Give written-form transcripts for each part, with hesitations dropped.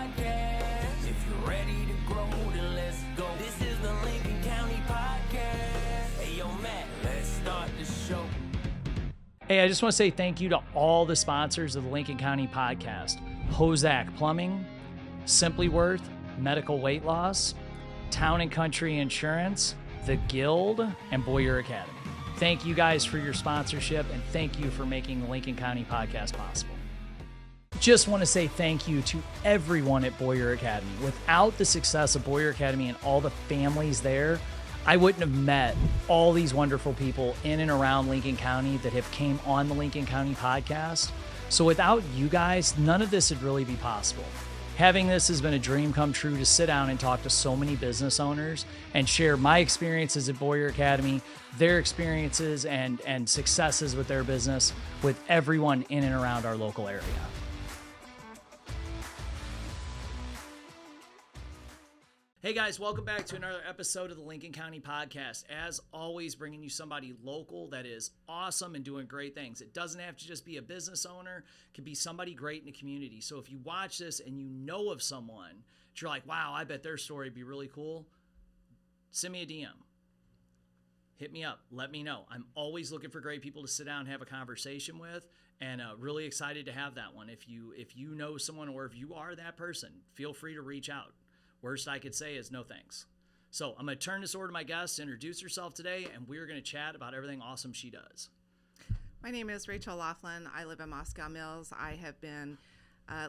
Podcast. If you're ready to grow, then let's go. This is the Lincoln County Podcast. Hey, yo, Matt, let's start the show. Hey, I just want to say thank you to all the sponsors of the Lincoln County Podcast. Hozak Plumbing, Simply Worth, Medical Weight Loss, Town and Country Insurance, The Guild, and Boyer Academy. Thank you guys for your sponsorship, and thank you for making the Lincoln County Podcast possible. Just want to say thank you to everyone at Boyer Academy. Without the success of Boyer Academy and all the families there, I wouldn't have met all these wonderful people in and around Lincoln County that have came on the Lincoln County Podcast. So without you guys, none of this would really be possible. Having this has been a dream come true to sit down and talk to so many business owners and share my experiences at Boyer Academy, their experiences and successes with their business with everyone in and around our local area. Hey guys, welcome back to another episode of the Lincoln County Podcast. As always, bringing you somebody local that is awesome and doing great things. It doesn't have to just be a business owner. It can be somebody great in the community. So if you watch this and you know of someone that you're like, wow, I bet their story would be really cool, send me a DM. Hit me up. Let me know. I'm always looking for great people to sit down and have a conversation with, and really excited to have that one. If you know someone or if you are that person, feel free to reach out. Worst I could say is no thanks. So I'm going to turn this over to my guest to introduce herself today, and we're going to chat about everything awesome she does. My name is Rachel Laughlin. I live in Moscow Mills. I have been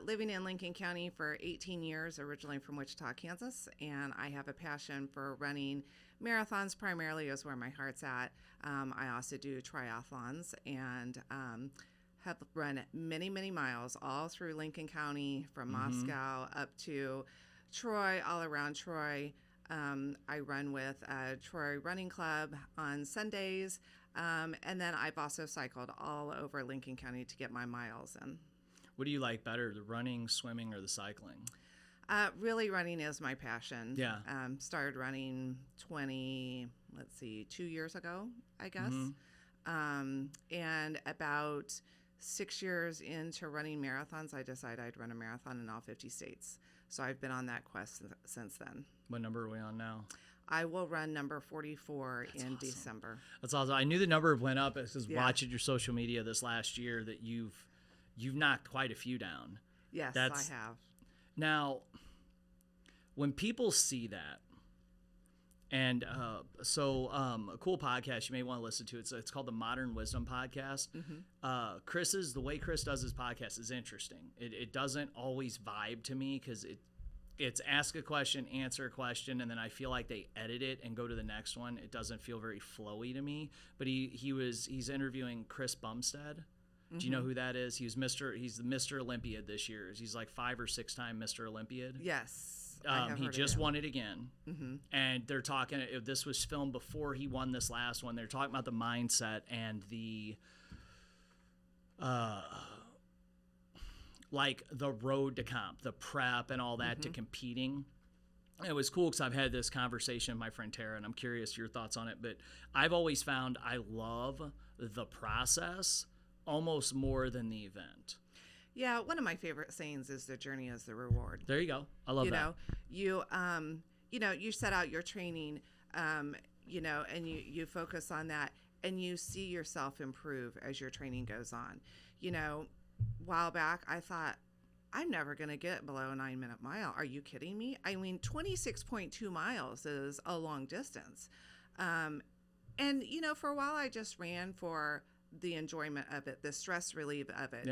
living in Lincoln County for 18 years, originally from Wichita, Kansas, and I have a passion for running marathons. Primarily is where my heart's at. I also do triathlons and have run many, many miles all through Lincoln County, from Moscow up to Troy, all around Troy. I run with Troy Running Club on Sundays, and then I've also cycled all over Lincoln County to get my miles in. What do you like better, the running, swimming, or the cycling? Really, running is my passion. Yeah. Started running 2 years ago, I guess. And about 6 years into running marathons, I decided I'd run a marathon in all 50 states. So I've been on that quest since then. What number are we on now? I will run number 44 That's in awesome. December. That's awesome. I knew the number went up because watching your social media this last year that you've knocked quite a few down. Yes, I have. Now, when people see that, and a cool podcast you may want to listen to, it's called the Modern Wisdom Podcast. The way Chris does his podcast is interesting. It doesn't always vibe to me because it's ask a question, answer a question, and then I feel like they edit it and go to the next one. It doesn't feel very flowy to me. But he's interviewing Chris Bumstead. Do you know who that is? He's the Mr. Olympiad this year. He's like 5 or 6 time Mr. Olympiad. Yes. He just won it again. And they're talking, this was filmed before he won this last one. They're talking about the mindset and the the road to comp, the prep and all that to competing. And it was cool because I've had this conversation with my friend Tara, and I'm curious your thoughts on it. But I've always found I love the process almost more than the event. Yeah, one of my favorite sayings is the journey is the reward. There you go. I love that. You set out your training, and you focus on that, and you see yourself improve as your training goes on. A while back, I thought, I'm never going to get below a 9-minute mile. Are you kidding me? I mean, 26.2 miles is a long distance. And for a while, I just ran for the enjoyment of it, the stress relief of it,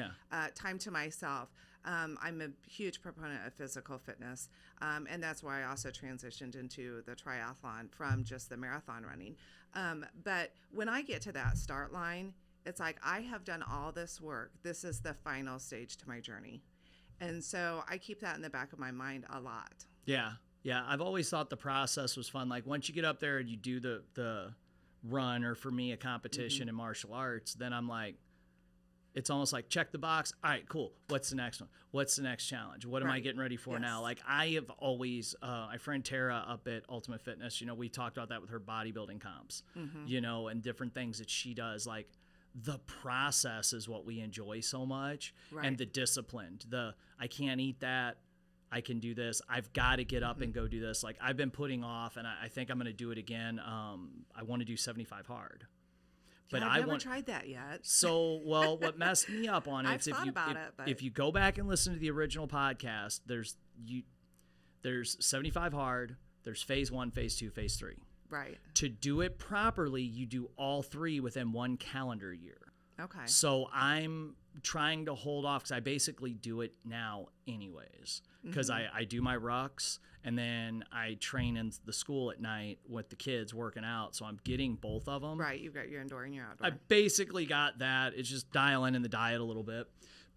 time to myself. I'm a huge proponent of physical fitness, and that's why I also transitioned into the triathlon from just the marathon running. But when I get to that start line, it's like I have done all this work. This is the final stage to my journey. And so I keep that in the back of my mind a lot. Yeah. I've always thought the process was fun. Like once you get up there and you do the run, or for me, a competition in martial arts, then I'm like, it's almost like check the box. All right, cool. What's the next one? What's the next challenge? What am I getting ready for now? Like I have always, my friend Tara up at Ultimate Fitness, we talked about that with her bodybuilding comps, and different things that she does. Like the process is what we enjoy so much, and the discipline. I can't eat that. I can do this. I've got to get up and go do this. Like I've been putting off, and I think I'm going to do it again. I want to do 75 hard. But I've never tried that yet. So, well, what messed me up on it I've is if you go back and listen to the original podcast, there's 75 hard, there's phase 1, phase 2, phase 3. Right. To do it properly, you do all 3 within 1 calendar year. Okay. So I'm trying to hold off because I basically do it now anyways, because I do my rucks and then I train in the school at night with the kids working out. So I'm getting both of them. Right. You've got your indoor and your outdoor. I basically got that. It's just dialing in the diet a little bit,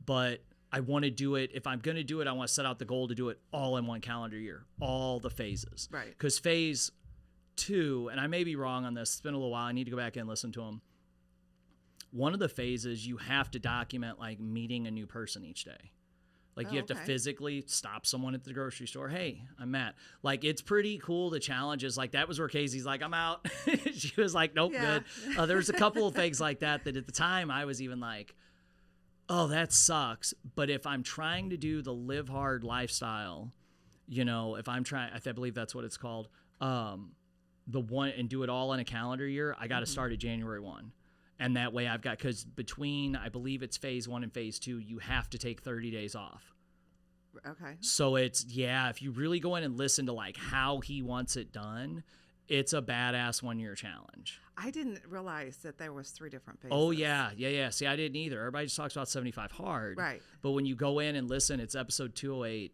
but I want to do it. If I'm going to do it, I want to set out the goal to do it all in 1 calendar year, all the phases. Right. Because phase 2, and I may be wrong on this, it's been a little while. I need to go back and listen to them. One of the phases, you have to document like meeting a new person each day. Like you have to physically stop someone at the grocery store. Hey, I'm Matt. Like it's pretty cool. The challenges like that was where Casey's like, I'm out. She was like, nope, good. There's a couple of things like that at the time I was even like, oh, that sucks. But if I'm trying to do the live hard lifestyle, if I'm trying, I believe that's what it's called, the one and do it all in a calendar year, I got to start at January 1. And that way I've got, because between, I believe it's phase 1 and phase 2, you have to take 30 days off. Okay. So it's, if you really go in and listen to like how he wants it done, it's a badass 1-year challenge. I didn't realize that there was 3 different phases. Oh, yeah. See, I didn't either. Everybody just talks about 75 hard. Right. But when you go in and listen, it's episode 208.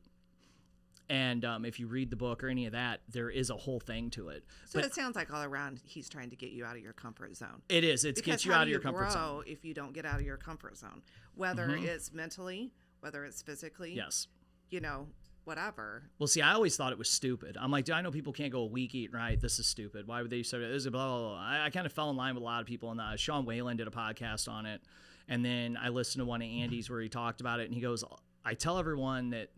And if you read the book or any of that, there is a whole thing to it. So it sounds like all around he's trying to get you out of your comfort zone. It is. It gets you out of your comfort zone. Because how do you grow if you don't get out of your comfort zone? Whether it's mentally, whether it's physically. Yes. Whatever. Well, see, I always thought it was stupid. I'm like, I know people can't go a week eating right. This is stupid. Why would they say this? Blah, blah, blah. I kind of fell in line with a lot of people. And Sean Whalen did a podcast on it. And then I listened to one of Andy's where he talked about it. And he goes, I tell everyone that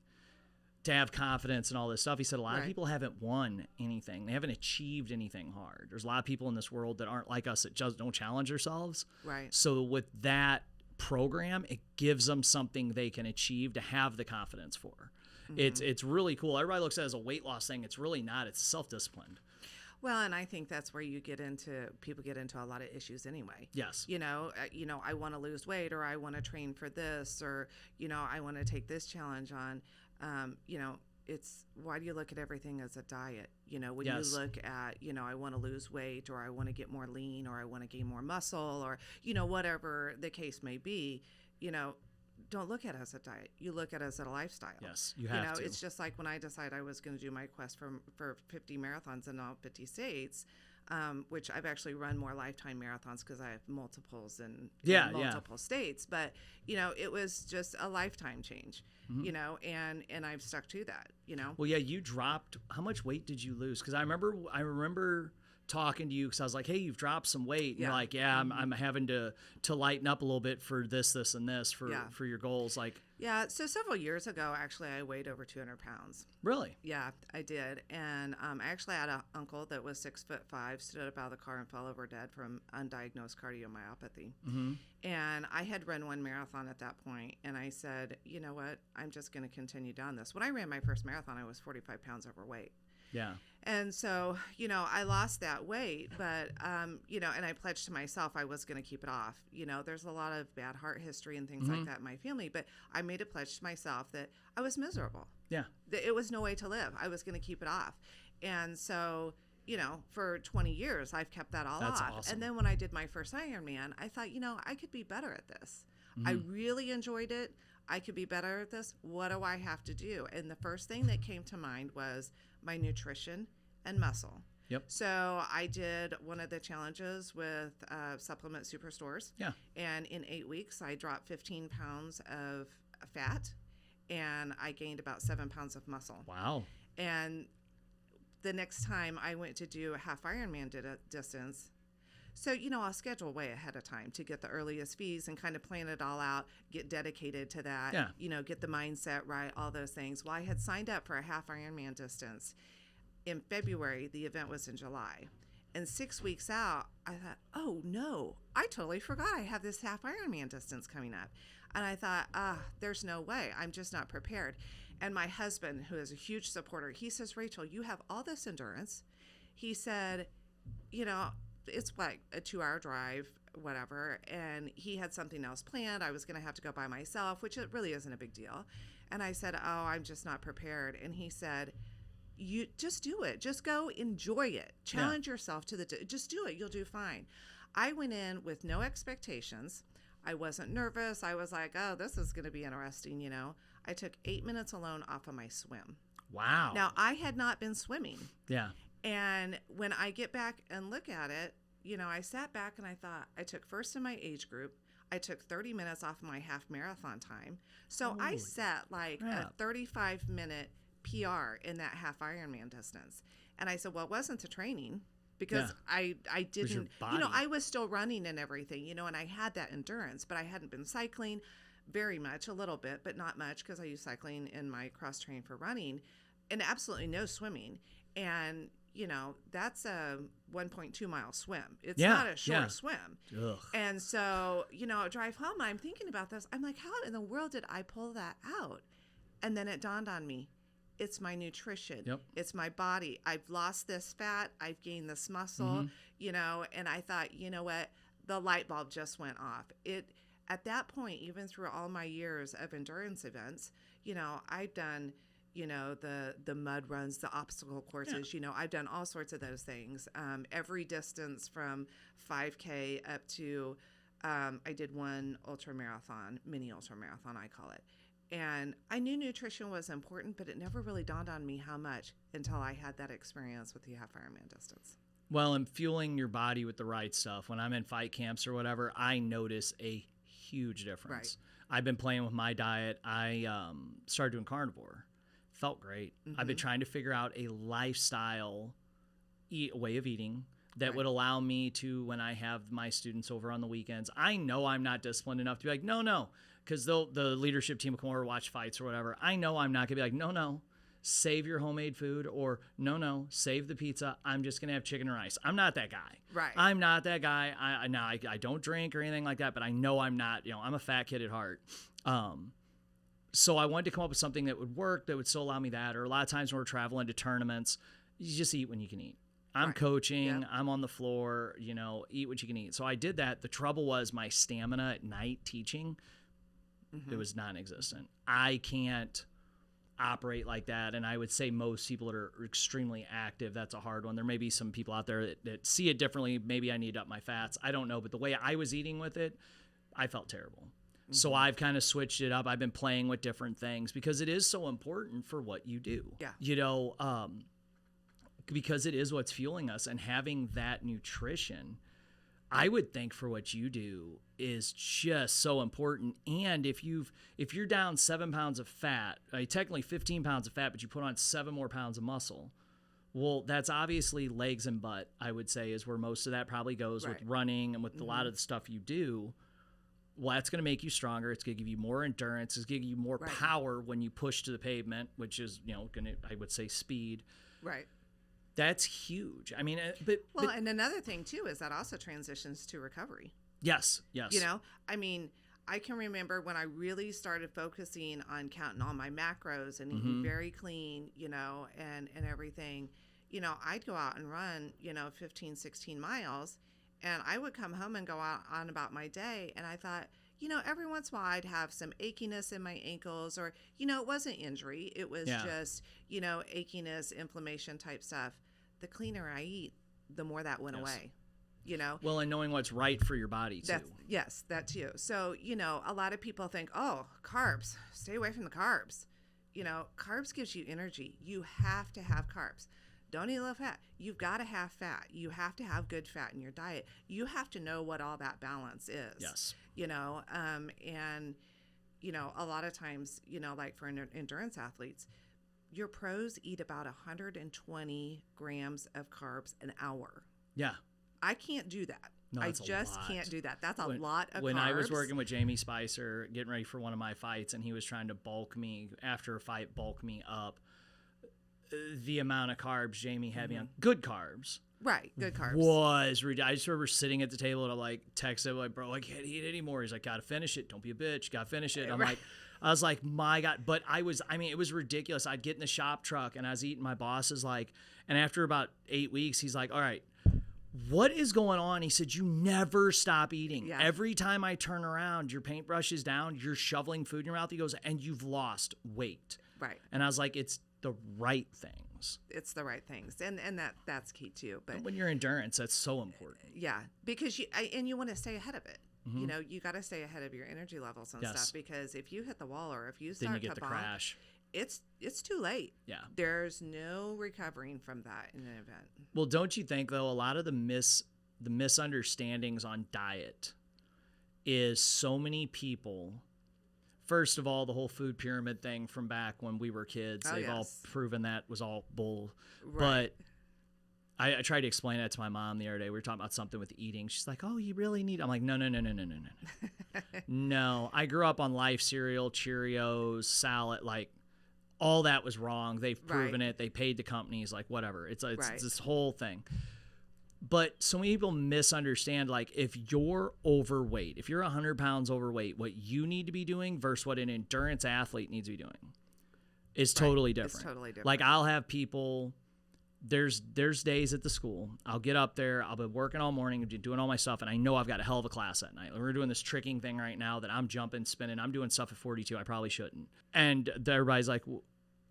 to have confidence and all this stuff. He said a lot of people haven't won anything. They haven't achieved anything hard. There's a lot of people in this world that aren't like us that just don't challenge themselves. Right. So with that program, it gives them something they can achieve to have the confidence for. It's really cool. Everybody looks at it as a weight loss thing. It's really not. It's self-disciplined. Well, and I think that's where people get into a lot of issues anyway. Yes. I want to lose weight, or I want to train for this, or, I want to take this challenge on. It's why do you look at everything as a diet? When you look at, I want to lose weight, or I want to get more lean, or I want to gain more muscle, or, whatever the case may be, don't look at it as a diet. You look at it as a lifestyle. Yes, you have to. It's just like when I decided I was going to do my quest for 50 marathons in all 50 states, which I've actually run more lifetime marathons because I have multiples in multiple states. But, it was just a lifetime change, and I've stuck to that, Well, yeah, you dropped, how much weight did you lose? Because I remember talking to you because I was like, hey, you've dropped some weight. And you're like, I'm having to lighten up a little bit for this and this for your goals. Like, yeah. So several years ago, actually, I weighed over 200 pounds. Really? Yeah, I did. And I actually had an uncle that was 6'5", stood up out of the car and fell over dead from undiagnosed cardiomyopathy. And I had run 1 marathon at that point. And I said, you know what? I'm just going to continue down this. When I ran my first marathon, I was 45 pounds overweight. Yeah. And so, I lost that weight, but, and I pledged to myself I was going to keep it off. There's a lot of bad heart history and things like that in my family, but I made a pledge to myself that I was miserable. Yeah. That it was no way to live. I was going to keep it off. And so, for 20 years, I've kept that all That's off. awesome. And then when I did my first Ironman, I thought, I could be better at this. I really enjoyed it. I could be better at this. What do I have to do? And the first thing that came to mind was my nutrition and muscle. Yep. So I did one of the challenges with Supplement Superstores. Yeah. And in 8 weeks, I dropped 15 pounds of fat, and I gained about 7 pounds of muscle. Wow. And the next time I went to do a half Ironman distance, so, I'll schedule way ahead of time to get the earliest fees and kind of plan it all out, get dedicated to that, get the mindset right, all those things. Well, I had signed up for a half Ironman distance in February. The event was in July. And 6 weeks out, I thought, oh, no, I totally forgot I have this half Ironman distance coming up. And I thought, there's no way. I'm just not prepared. And my husband, who is a huge supporter, he says, Rachel, you have all this endurance. He said, you know, it's like a 2-hour drive, whatever. And he had something else planned. I was going to have to go by myself, which it really isn't a big deal. And I said, I'm just not prepared. And he said, you just do it. Just go enjoy it. Challenge yourself to just do it. You'll do fine. I went in with no expectations. I wasn't nervous. I was like, oh, this is going to be interesting. You know, I took 8 minutes alone off of my swim. Wow. Now I had not been swimming. Yeah. And when I get back and look at it, you know, I sat back and I thought, I took first in my age group. I took 30 minutes off of my half marathon time. So I set like a 35-minute PR in that half Ironman distance. And I said, well, it wasn't the training because I didn't, you know, I was still running and everything, you know, and I had that endurance, but I hadn't been cycling very much, a little bit, but not much because I use cycling in my cross train for running and absolutely no swimming. And, you know, that's a 1.2 mile swim. It's not a short swim. Ugh. And so, you know, drive home, I'm thinking about this. I'm like, how in the world did I pull that out? And then it dawned on me. It's my nutrition. Yep. It's my body. I've lost this fat. I've gained this muscle, you know, and I thought, you know what? The light bulb just went off. At that point, even through all my years of endurance events, you know, I've done, you know, the mud runs, the obstacle courses, you know, I've done all sorts of those things. Every distance from 5K up to, I did one ultramarathon, mini ultramarathon, I call it. And I knew nutrition was important, but it never really dawned on me how much until I had that experience with the half Ironman distance. Well, and fueling your body with the right stuff. When I'm in fight camps or whatever, I notice a huge difference. Right. I've been playing with my diet. I started doing carnivore. Felt great. I've been trying to figure out a lifestyle way of eating that would allow me to, when I have my students over on the weekends, I know I'm not disciplined enough to be like, no, because the leadership team will come over to watch fights or whatever. I know I'm not going to be like, no, save your homemade food, or no, save the pizza. I'm just going to have chicken and rice. I'm not that guy. Right. I'm not that guy. I don't drink or anything like that, but I know I'm not, you know, I'm a fat kid at heart. So I wanted to come up with something that would work, that would still allow me that. Or a lot of times when we're traveling to tournaments, you just eat when you can eat. I'm coaching, I'm on the floor, you know, eat what you can eat. So I did that. The trouble was my stamina at night teaching, it was non-existent. I can't operate like that. And I would say most people that are extremely active, that's a hard one. There may be some people out there that see it differently. Maybe I need up my fats. I don't know. But the way I was eating with it, I felt terrible. So I've kind of switched it up. I've been playing with different things because it is so important for what you do. Yeah. You know, because it is what's fueling us, and having that nutrition, I would think for what you do is just so important. And if you're down 7 pounds of fat, technically 15 pounds of fat, but you put on 7 more pounds of muscle, well, that's obviously legs and butt, I would say, is where most of that probably goes with running and with a lot of the stuff you do. Well, that's going to make you stronger. It's going to give you more endurance. It's going to give you more power when you push to the pavement, which is, you know, going to, I would say, speed. Right. That's huge. I mean, but and another thing too is that also transitions to recovery. Yes. You know, I mean, I can remember when I really started focusing on counting all my macros and eating very clean, you know, and everything. You know, I'd go out and run, you know, 15, 16 miles, and I would come home and go out on about my day. And I thought, you know, every once in a while I'd have some achiness in my ankles, or, you know, it wasn't injury. It was just, you know, achiness, inflammation type stuff. The cleaner I eat, the more that went away, you know? Well, and knowing what's right for your body too. Yes, that too. So, you know, a lot of people think, oh, carbs, stay away from the carbs. You know, carbs gives you energy. You have to have carbs. Don't eat low fat. You've got to have fat. You have to have good fat in your diet. You have to know what all that balance is. Yes. You know, and, you know, a lot of times, you know, like for endurance athletes, your pros eat about 120 grams of carbs an hour. Yeah. I can't do that. No, I just can't do that. That's a lot of carbs. When I was working with Jamie Spicer, getting ready for one of my fights, and he was trying to bulk me, after a fight, bulk me up, the amount of carbs Jamie had me on, good carbs, Right. Good carbs. I just remember sitting at the table and I'm like, texting like, bro, I can't eat anymore. He's like, gotta finish it. Don't be a bitch. Gotta finish it. I'm like, I was like, my God. But it was ridiculous. I'd get in the shop truck and I was eating. My boss is like, and after about 8 weeks, he's like, all right, what is going on? He said, you never stop eating. Yeah. Every time I turn around, your paintbrush is down, you're shoveling food in your mouth. He goes, and you've lost weight. Right. And I was like, it's the right things. It's the right things. And that's key too. But when you're endurance, that's so important. yeah, because you want to stay ahead of it. You know, you got to stay ahead of your energy levels and stuff, because if you hit the wall or if you start then you get to the bonk, crash. it's too late. Yeah. There's no recovering from that in an event. Well, don't you think though, a lot of the misunderstandings on diet is so many people. First of all, the whole food pyramid thing from back when we were kids, they've all proven that was all bull. Right. But I tried to explain that to my mom the other day. We were talking about something with eating. She's like, oh, you really need... I'm like, no. No, I grew up on Life cereal, Cheerios, salad. Like, all that was wrong. They've proven it. They paid the companies, like, whatever. It's this whole thing. But so many people misunderstand, like, if you're overweight, if you're 100 pounds overweight, what you need to be doing versus what an endurance athlete needs to be doing is totally different. It's totally different. Like, I'll have people... There's days at the school. I'll get up there. I'll be working all morning, doing all my stuff, and I know I've got a hell of a class that night. We're doing this tricking thing right now that I'm jumping, spinning. I'm doing stuff at 42. I probably shouldn't. And everybody's like,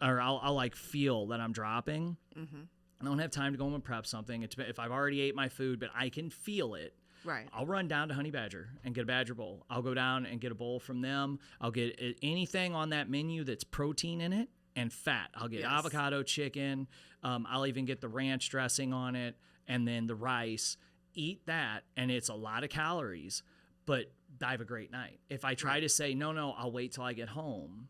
or I'll like feel that I'm dropping. Mm-hmm. I don't have time to go home and prep something. If I've already ate my food, but I can feel it. Right. I'll run down to Honey Badger and get a Badger bowl. I'll go down and get a bowl from them. I'll get anything on that menu that's protein in it and fat. I'll get avocado chicken. I'll even get the ranch dressing on it and then the rice. Eat that, and it's a lot of calories, but I have a great night. If I try to say, no, I'll wait till I get home,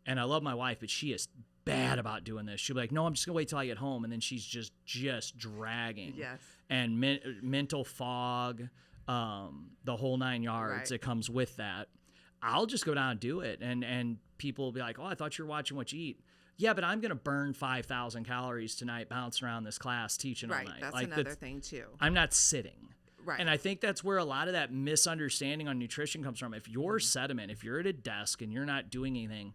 and I love my wife, but she is bad about doing this. She'll be like, no, I'm just going to wait till I get home, and then she's just dragging. Yes. And mental fog, the whole 9 yards that comes with that. I'll just go down and do it, and people will be like, oh, I thought you were watching what you eat. Yeah, but I'm going to burn 5,000 calories tonight bouncing around this class teaching all night. Right, that's like, another thing too. I'm not sitting. Right. And I think that's where a lot of that misunderstanding on nutrition comes from. If you're sediment, if you're at a desk and you're not doing anything,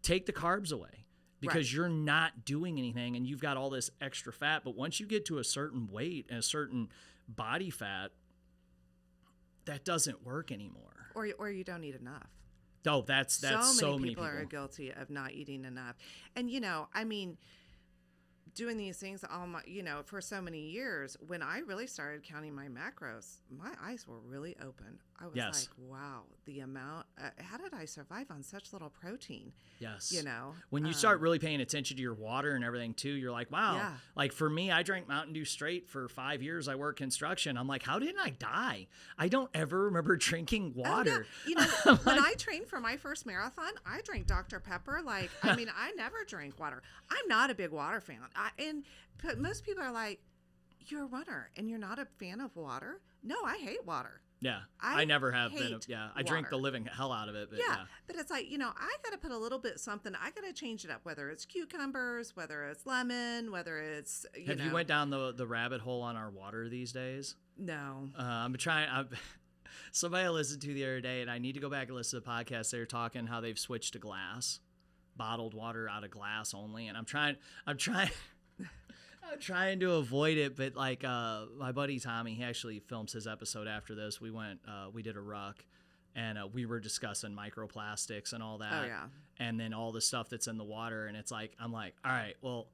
take the carbs away because you're not doing anything and you've got all this extra fat. But once you get to a certain weight and a certain body fat, that doesn't work anymore. Or you don't eat enough. Oh, that's so many people are guilty of not eating enough. And, I mean, doing these things for so many years, when I really started counting my macros, my eyes were really open. I was like, wow, the amount, how did I survive on such little protein? Yes. When you start really paying attention to your water and everything too, you're like, wow. Yeah. Like for me, I drank Mountain Dew straight for 5 years. I worked construction. I'm like, how didn't I die? I don't ever remember drinking water. Oh, yeah. When I trained for my first marathon, I drank Dr. Pepper. I never drank water. I'm not a big water fan. But most people are like, you're a runner and you're not a fan of water? No, I hate water. Yeah, I never have been. I drink the water. living hell out of it. But but it's like, I got to put a little bit something. I got to change it up, whether it's cucumbers, whether it's lemon, whether it's, Have you went down the rabbit hole on our water these days? No. I'm trying. Somebody I listened to the other day, and I need to go back and listen to the podcast. They were talking how they've switched to glass, bottled water out of glass only, and I'm trying to avoid it, but like my buddy Tommy, he actually films his episode after this. We did a ruck, and we were discussing microplastics and all that. Oh yeah. And then all the stuff that's in the water, and it's like I'm like, all right, well,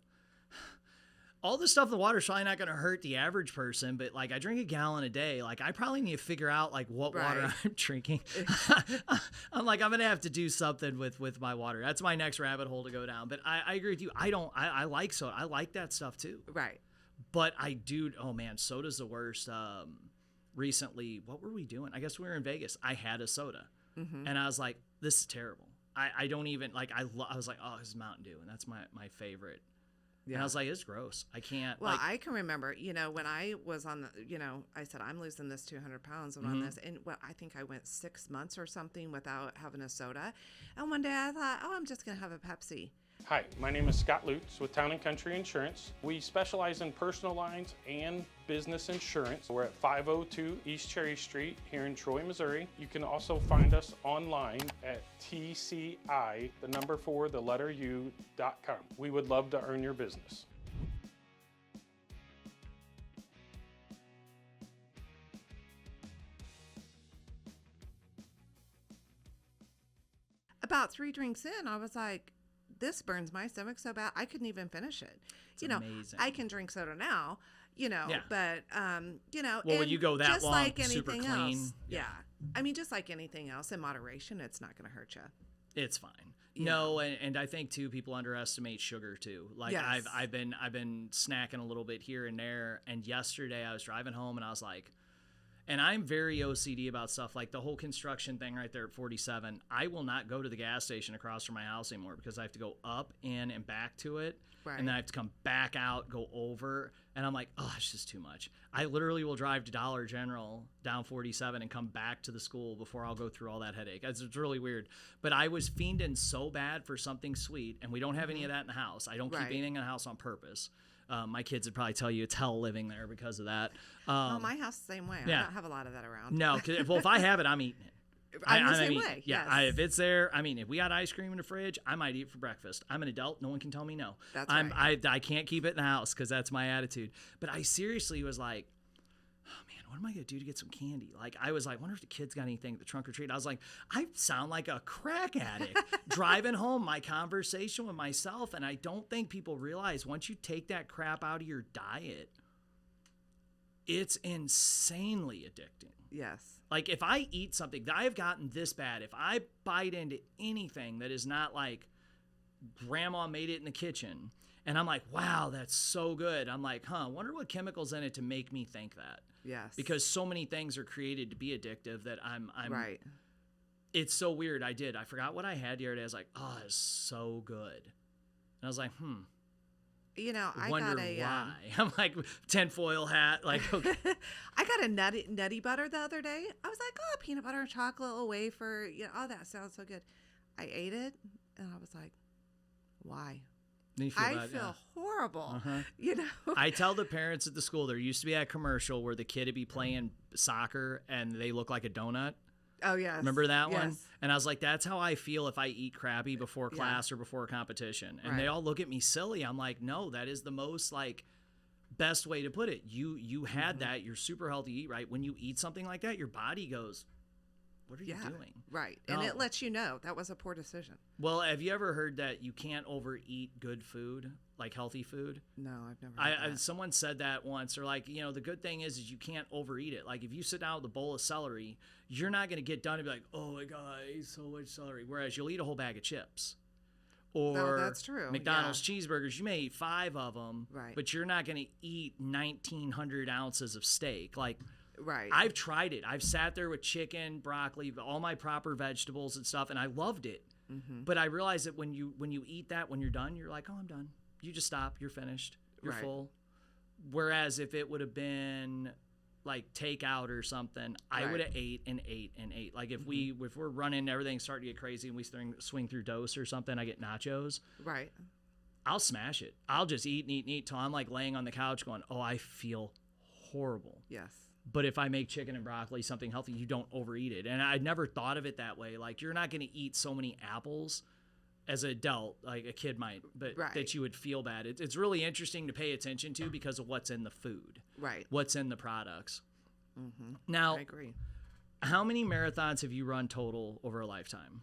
all the stuff in the water is probably not going to hurt the average person, but like I drink a gallon a day. Like I probably need to figure out like what water I'm drinking. I'm like, I'm going to have to do something with my water. That's my next rabbit hole to go down. But I agree with you. I like soda. I like that stuff too. Right. But I do. Oh man, soda's the worst. Recently, what were we doing? I guess we were in Vegas. I had a soda and I was like, this is terrible. I don't even like, I was like, oh, this is Mountain Dew. And that's my favorite. Yeah. And I was like, it's gross. I can't. Well, I can remember, when I was on the, I said, I'm losing this 200 pounds on this. And I think I went 6 months or something without having a soda. And one day I thought, oh, I'm just going to have a Pepsi. Hi, my name is Scott Lutz with Town & Country Insurance. We specialize in personal lines and business insurance. We're at 502 East Cherry Street here in Troy, Missouri. You can also find us online at tci.u.com. We would love to earn your business. About 3 drinks in, I was like, this burns my stomach so bad I couldn't even finish it. It's amazing. I can drink soda now, Yeah. but Well, when you go that just long, like super anything clean, else, yeah. I mean, just like anything else in moderation, it's not going to hurt you. It's fine. No, and I think too people underestimate sugar too. Like Yes. I've been snacking a little bit here and there, and yesterday I was driving home and I was like, and I'm very OCD about stuff like the whole construction thing right there at 47. I will not go to the gas station across from my house anymore because I have to go up, in, and back to it. Right. And then I have to come back out, go over. And I'm like, oh, it's just too much. I literally will drive to Dollar General down 47 and come back to the school before I'll go through all that headache. It's really weird. But I was fiending so bad for something sweet, and we don't have any of that in the house. I don't keep Right. anything in the house on purpose. My kids would probably tell you it's hell living there because of that. Well, my house the same way. yeah. I don't have a lot of that around. No, well, if I have it, I'm eating it. I'm the same eating way. it. Yeah, yes. if it's there, if we got ice cream in the fridge, I might eat it for breakfast. I'm an adult. No one can tell me no. That's right. I can't keep it in the house because that's my attitude. But I seriously was like, oh man, what am I going to do to get some candy? Like, I was like, wonder if the kids got anything at the trunk or treat. I was like, I sound like a crack addict driving home, my conversation with myself. And I don't think people realize once you take that crap out of your diet, it's insanely addicting. Yes. Like, if I eat something that I have gotten this bad, if I bite into anything that is not like grandma made it in the kitchen, and I'm like, wow, that's so good. I'm like, wonder what chemicals in it to make me think that. Yes. Because so many things are created to be addictive that I'm right. It's so weird. I forgot what I had the other day. I was like, oh, it's so good. And I was like, I wonder got a why. I'm like, tinfoil hat. Like, okay. I got a nutty butter the other day. I was like, oh, peanut butter and chocolate, a wafer. Oh, that sounds so good. I ate it, and I was like, why? I feel horrible. I tell the parents at the school, there used to be that commercial where the kid would be playing soccer and they look like a donut. Oh, yes. Remember that one? Yes. And I was like, that's how I feel if I eat crappy before class or before a competition. And Right. they all look at me silly. I'm like, no, that is the most best way to put it. You had that. You're super healthy to eat, right? When you eat something like that, your body goes, what are you doing? Right. No. And it lets you know that was a poor decision. Well, have you ever heard that you can't overeat good food, like healthy food? No, I've never heard that. Someone said that once. They're like, the good thing is you can't overeat it. Like, if you sit down with a bowl of celery, you're not going to get done and be like, oh my God, I ate so much celery. Whereas you'll eat a whole bag of chips. Or that's true. McDonald's cheeseburgers, you may eat 5 of them, Right. but you're not going to eat 1,900 ounces of steak. Like, Right. I've tried it. I've sat there with chicken, broccoli, all my proper vegetables and stuff, and I loved it. Mm-hmm. But I realized that when you eat that, when you're done, you're like, oh, I'm done. You just stop. You're finished. You're Right. full. Whereas if it would have been like takeout or something, I Right. would have ate and ate and ate. Like if we're running, everything's starting to get crazy, and we swing through dose or something, I get nachos. Right. I'll smash it. I'll just eat and eat and eat till I'm like laying on the couch going, oh, I feel horrible. Yes. But if I make chicken and broccoli something healthy, you don't overeat it. And I never thought of it that way. Like, you're not going to eat so many apples as an adult, like a kid might, but Right. that you would feel bad. It's really interesting to pay attention to because of what's in the food, Right. what's in the products. Mm-hmm. Now, I agree. how many marathons have you run total over a lifetime?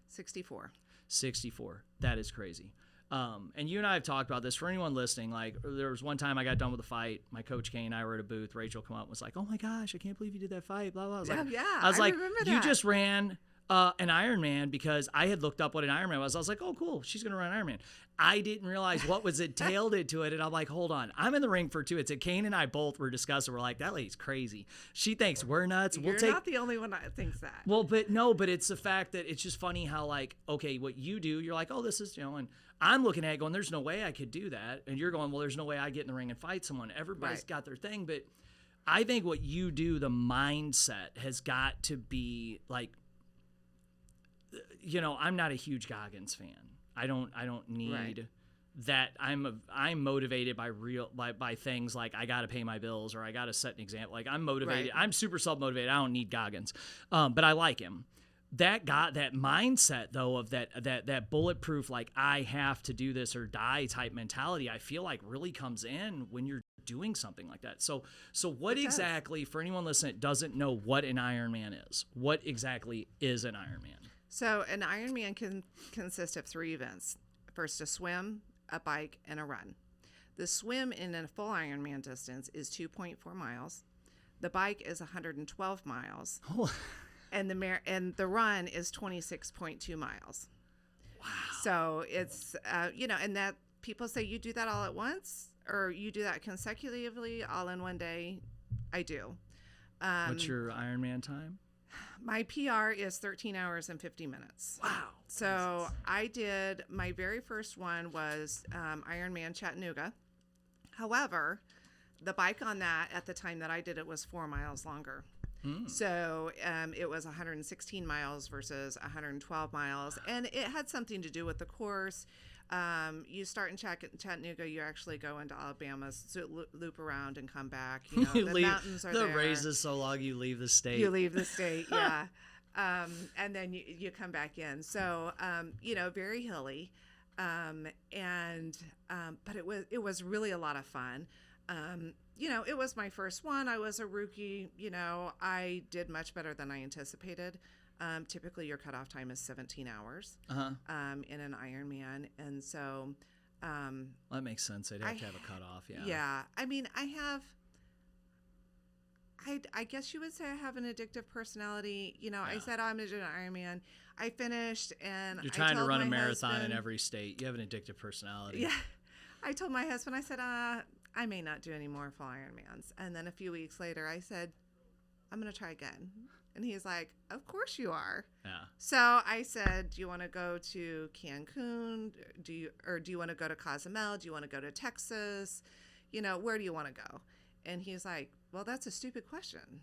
64. 64. That is crazy. And you and I have talked about this. For anyone listening, like, there was one time I got done with a fight. My coach Kay and I were at a booth. Rachel come up and was like, "Oh my gosh, I can't believe you did that fight." Blah blah. I was like, I I was like, remember you that. just ran an Ironman, because I had looked up what an Ironman was. I was like, oh cool, she's gonna run an Ironman. I didn't realize what was entailed into it, and I'm like, hold on, I'm in the ring for 2. It's Kane and I both were discussing. We're like, that lady's crazy. She thinks we're nuts. You're not the only one that thinks that. Well, but it's the fact that it's just funny how, like, okay, what you do, you're like, oh, this is, and I'm looking at it going, there's no way I could do that. And you're going, well, there's no way I get in the ring and fight someone. Everybody's Right. got their thing. But I think what you do, the mindset has got to be like I'm not a huge Goggins fan. I don't need Right. that. I'm motivated by things like I got to pay my bills or I got to set an example. Like I'm motivated. Right. I'm super self-motivated. I don't need Goggins. But I like him. That mindset though of that bulletproof, like I have to do this or die type mentality, I feel like really comes in when you're doing something like that. So what It does. exactly, for anyone listening that doesn't know what an Ironman is, what exactly is an Ironman? So an Ironman can consist of 3 events. First, a swim, a bike, and a run. The swim in a full Ironman distance is 2.4 miles. The bike is 112 miles. And the run is 26.2 miles. Wow. So it's, and that people say you do that all at once or you do that consecutively all in one day. I do. What's your Ironman time? My PR is 13 hours and 50 minutes. Wow. So I did, my very first one was Ironman Chattanooga. However, the bike on that at the time that I did it was 4 miles longer. So it was 116 miles versus 112 miles. And it had something to do with the course. You start in Chattanooga, you actually go into Alabama, so loop around and come back. The mountains are there. The race is so long you leave the state. You leave the state, yeah. And then you come back in. So, very hilly. But it was really a lot of fun. It was my first one. I was a rookie. I did much better than I anticipated. Typically, your cutoff time is 17 hours in an Ironman. And so... that makes sense. They'd have to have a cutoff, yeah. Yeah. I mean, I guess you would say I have an addictive personality. I said, I'm going to do an Ironman. I finished, and You're trying to run a marathon husband, in every state. You have an addictive personality. Yeah. I told my husband, I said, I may not do any more full Ironmans. And then a few weeks later, I said, I'm going to try again. And he's like, of course you are. Yeah. So I said, do you want to go to Cancun? Do you want to go to Cozumel? Do you want to go to Texas? Where do you want to go? And he's like, well, that's a stupid question.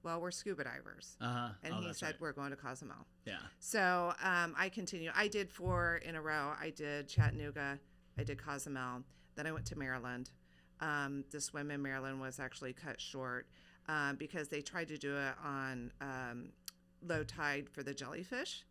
Well, we're scuba divers. And he said, we're going to Cozumel. Yeah. So I continued. I did 4 in a row. I did Chattanooga. I did Cozumel. Then I went to Maryland. The swim in Maryland was actually cut short because they tried to do it on low tide for the jellyfish.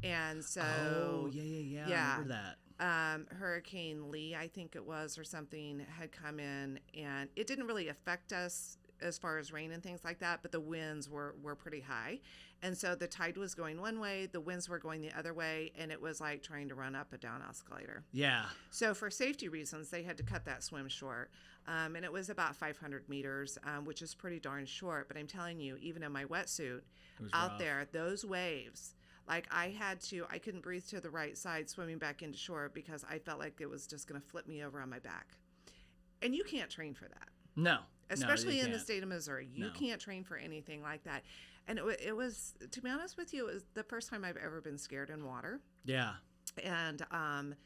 And so... Oh, yeah. I remember that. Hurricane Lee, I think it was, or something, had come in, and it didn't really affect us as far as rain and things like that, but the winds were pretty high. And so the tide was going one way, the winds were going the other way, and it was like trying to run up a down escalator. Yeah. So for safety reasons, they had to cut that swim short. And it was about 500 meters, which is pretty darn short. But I'm telling you, even in my wetsuit out rough. there, those waves, like I couldn't breathe to the right side swimming back into shore because I felt like it was just going to flip me over on my back. And you can't train for that. No. Especially you in the can't. state of Missouri. You can't train for anything like that. And it was, to be honest with you, it was the first time I've ever been scared in water. Yeah. And but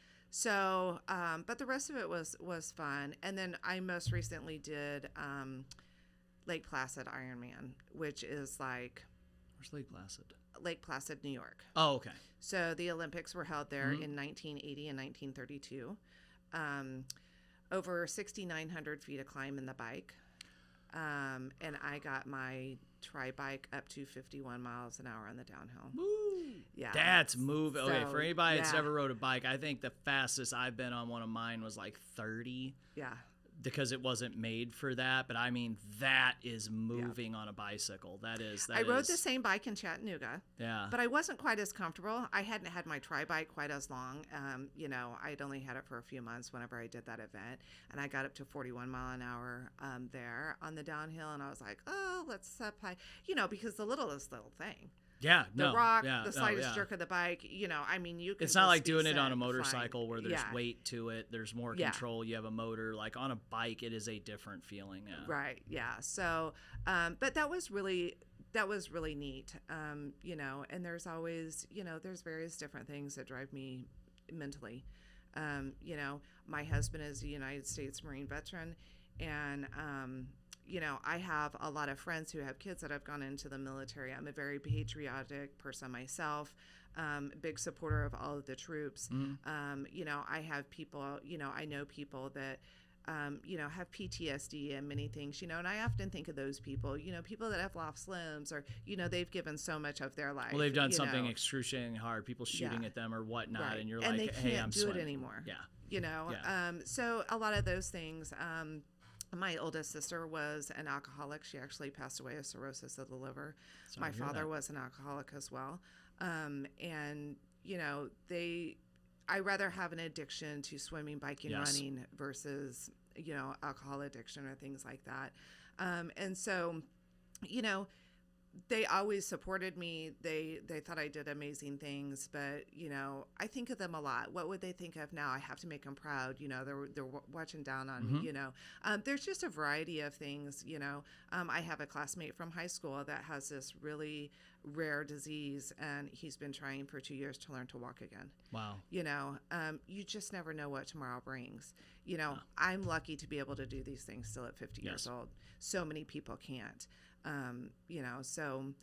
the rest of it was fun. And then I most recently did Lake Placid Ironman, which is like... Where's Lake Placid? Lake Placid, New York. Oh, okay. So the Olympics were held there in 1980 and 1932. Over 6,900 feet of climb in the bike. And I got my tri-bike up to 51 miles an hour on the downhill. Woo! Yeah. That's moving. Okay, So, for anybody that's yeah. ever rode a bike, I think the fastest I've been on one of mine was like 30 Yeah. because it wasn't made for that. But I mean, that is moving on a bicycle. I rode the same bike in Chattanooga. Yeah. But I wasn't quite as comfortable. I hadn't had my tri-bike quite as long. I'd only had it for a few months whenever I did that event. And I got up to 41 mile an hour there on the downhill. And I was like, oh, let's up high. Because the littlest little thing. Yeah. The rock, the slightest jerk of the bike, you can It's not like just be doing it on a set motorcycle flying. where there's Yeah. weight to it. There's more Yeah. control. You have a motor. Like on a bike, it is a different feeling. Yeah. Right. Yeah. So, but that was really neat. And there's always, there's various different things that drive me mentally. My husband is a United States Marine veteran, and I have a lot of friends who have kids that have gone into the military. I'm a very patriotic person myself, big supporter of all of the troops. I have people, I know people that, have PTSD and many things, and I often think of those people, people that have lost limbs or, they've given so much of their life. Well, they've done something excruciating hard, people shooting at them or whatnot, right. and you're and like, they hey, can't I'm do swimming. it anymore. Yeah. So a lot of those things, my oldest sister was an alcoholic. She actually passed away of cirrhosis of the liver. Sorry My to hear father that. was an alcoholic as well. I rather have an addiction to swimming, biking, Yes. running versus, alcohol addiction or things like that. And so, they always supported me. They thought I did amazing things, but I think of them a lot. What would they think of now? I have to make them proud. They're watching down on me. There's just a variety of things. I have a classmate from high school that has this really rare disease, and he's been trying for 2 years to learn to walk again. Wow. You just never know what tomorrow brings. I'm lucky to be able to do these things still at 50 years old. So many people can't. So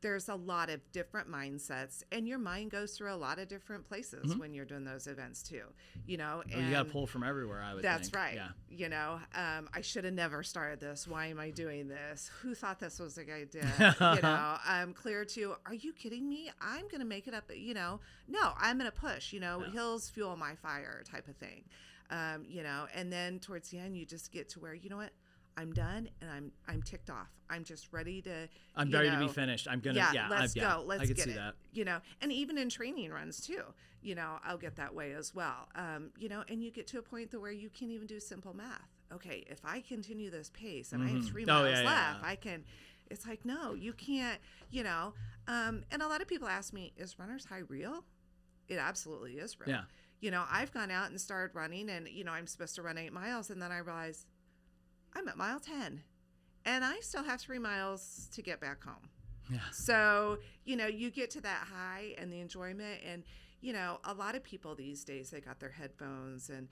there's a lot of different mindsets, and your mind goes through a lot of different places when you're doing those events too, and you got to pull from everywhere, I would that's think. right. Yeah. I should have never started this. Why am I doing this? Who thought this was a good idea? I'm clear to, are you kidding me? I'm going to make it up. No, I'm going to push, hills fuel my fire type of thing. And then towards the end, you just get to where, you know what? I'm done, and I'm ticked off. I'm just ready to. I'm ready to be finished. I'm gonna. Let's go. Let's I could get see it. that. And even in training runs too. I'll get that way as well. And you get to a point where you can't even do simple math. Okay, if I continue this pace and I have 3 miles left, I can. It's like, no, you can't. And a lot of people ask me, is runner's high real? It absolutely is real. Yeah. I've gone out and started running, and I'm supposed to run 8 miles, and then I realize I'm at mile 10 and I still have 3 miles to get back home. Yeah. So, you get to that high and the enjoyment, and, a lot of people these days, they got their headphones and,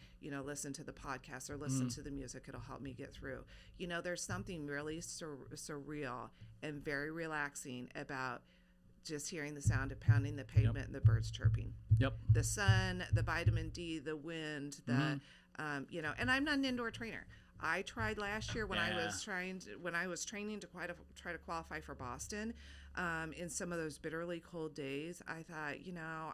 listen to the podcast or listen to the music. It'll help me get through. There's something really surreal and very relaxing about just hearing the sound of pounding the pavement and the birds chirping. Yep. The sun, the vitamin D, the wind, and I'm not an indoor trainer. I tried last year when I was training to try to qualify for Boston. In some of those bitterly cold days, I thought,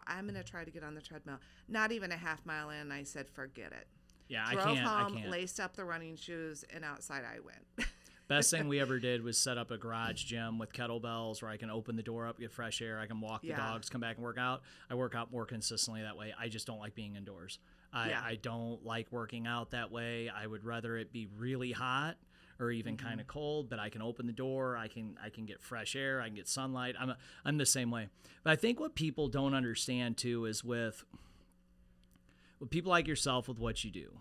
I'm going to try to get on the treadmill. Not even a half mile in, I said, forget it. Yeah, Drove I home, can't. laced up the running shoes, and outside I went. Best thing we ever did was set up a garage gym with kettlebells where I can open the door up, get fresh air. I can walk the dogs, come back and work out. I work out more consistently that way. I just don't like being indoors. I don't like working out that way. I would rather it be really hot or even kind of cold, but I can open the door. I can get fresh air. I can get sunlight. I'm the same way. But I think what people don't understand too is with people like yourself, with what you do,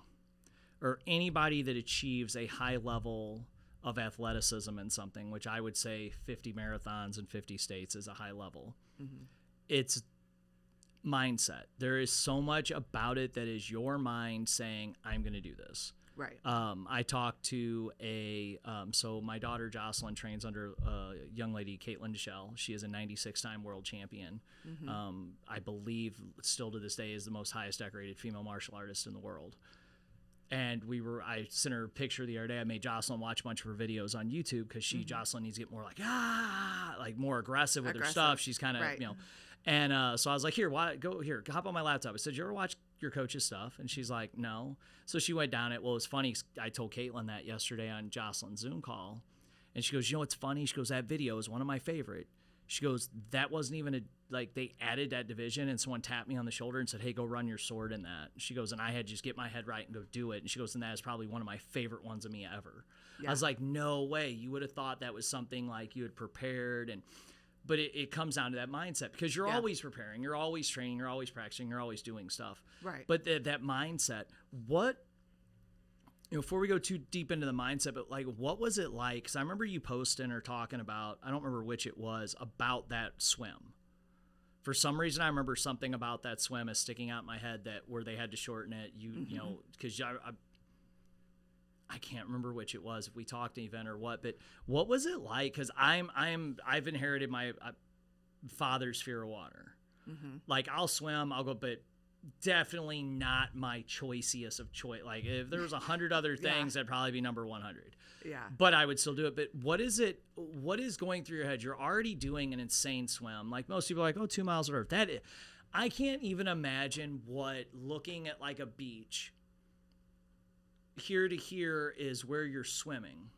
or anybody that achieves a high level of athleticism in something, which I would say 50 marathons in 50 states is a high level. It's mindset. There is so much about it that is your mind saying, I'm going to do this. Right. I talked to so my daughter Jocelyn trains under a young lady, Caitlin Deschelle. She is a 96-time world champion. I believe still to this day is the most highest decorated female martial artist in the world. And I sent her a picture the other day. I made Jocelyn watch a bunch of her videos on YouTube because Jocelyn needs to get more more aggressive with her stuff. She's kind of, and so I was like, hop on my laptop. I said, you ever watch your coach's stuff? And she's like, no. So she went down it. Well, it was funny. I told Caitlin that yesterday on Jocelyn's Zoom call. And she goes, what's funny? She goes, that video is one of my favorite. She goes, that wasn't even they added that division, and someone tapped me on the shoulder and said, hey, go run your sword in that. She goes, and I had to just get my head right and go do it. And she goes, and that is probably one of my favorite ones of me ever. I was like, no way. You would have thought that was something like you had prepared. But it comes down to that mindset, because you're always preparing, you're always training, you're always practicing, you're always doing stuff. Right. But that mindset, before we go too deep into the mindset, but what was it like? Because I remember you posting or talking about, I don't remember which it was, about that swim. For some reason, I remember something about that swim is sticking out in my head, that where they had to shorten it. Because I can't remember which it was, if we talked an event or what, but what was it like? Because I've inherited my father's fear of water. Mm-hmm. Like, I'll swim, I'll go, but definitely not my choicest of choice. Like, if there was 100 other things, that'd probably be number 100. Yeah. But I would still do it. But what is going through your head? You're already doing an insane swim. Like, most people are like, oh, 2 miles or whatever. I can't even imagine what looking at like a beach here to here is where you're swimming,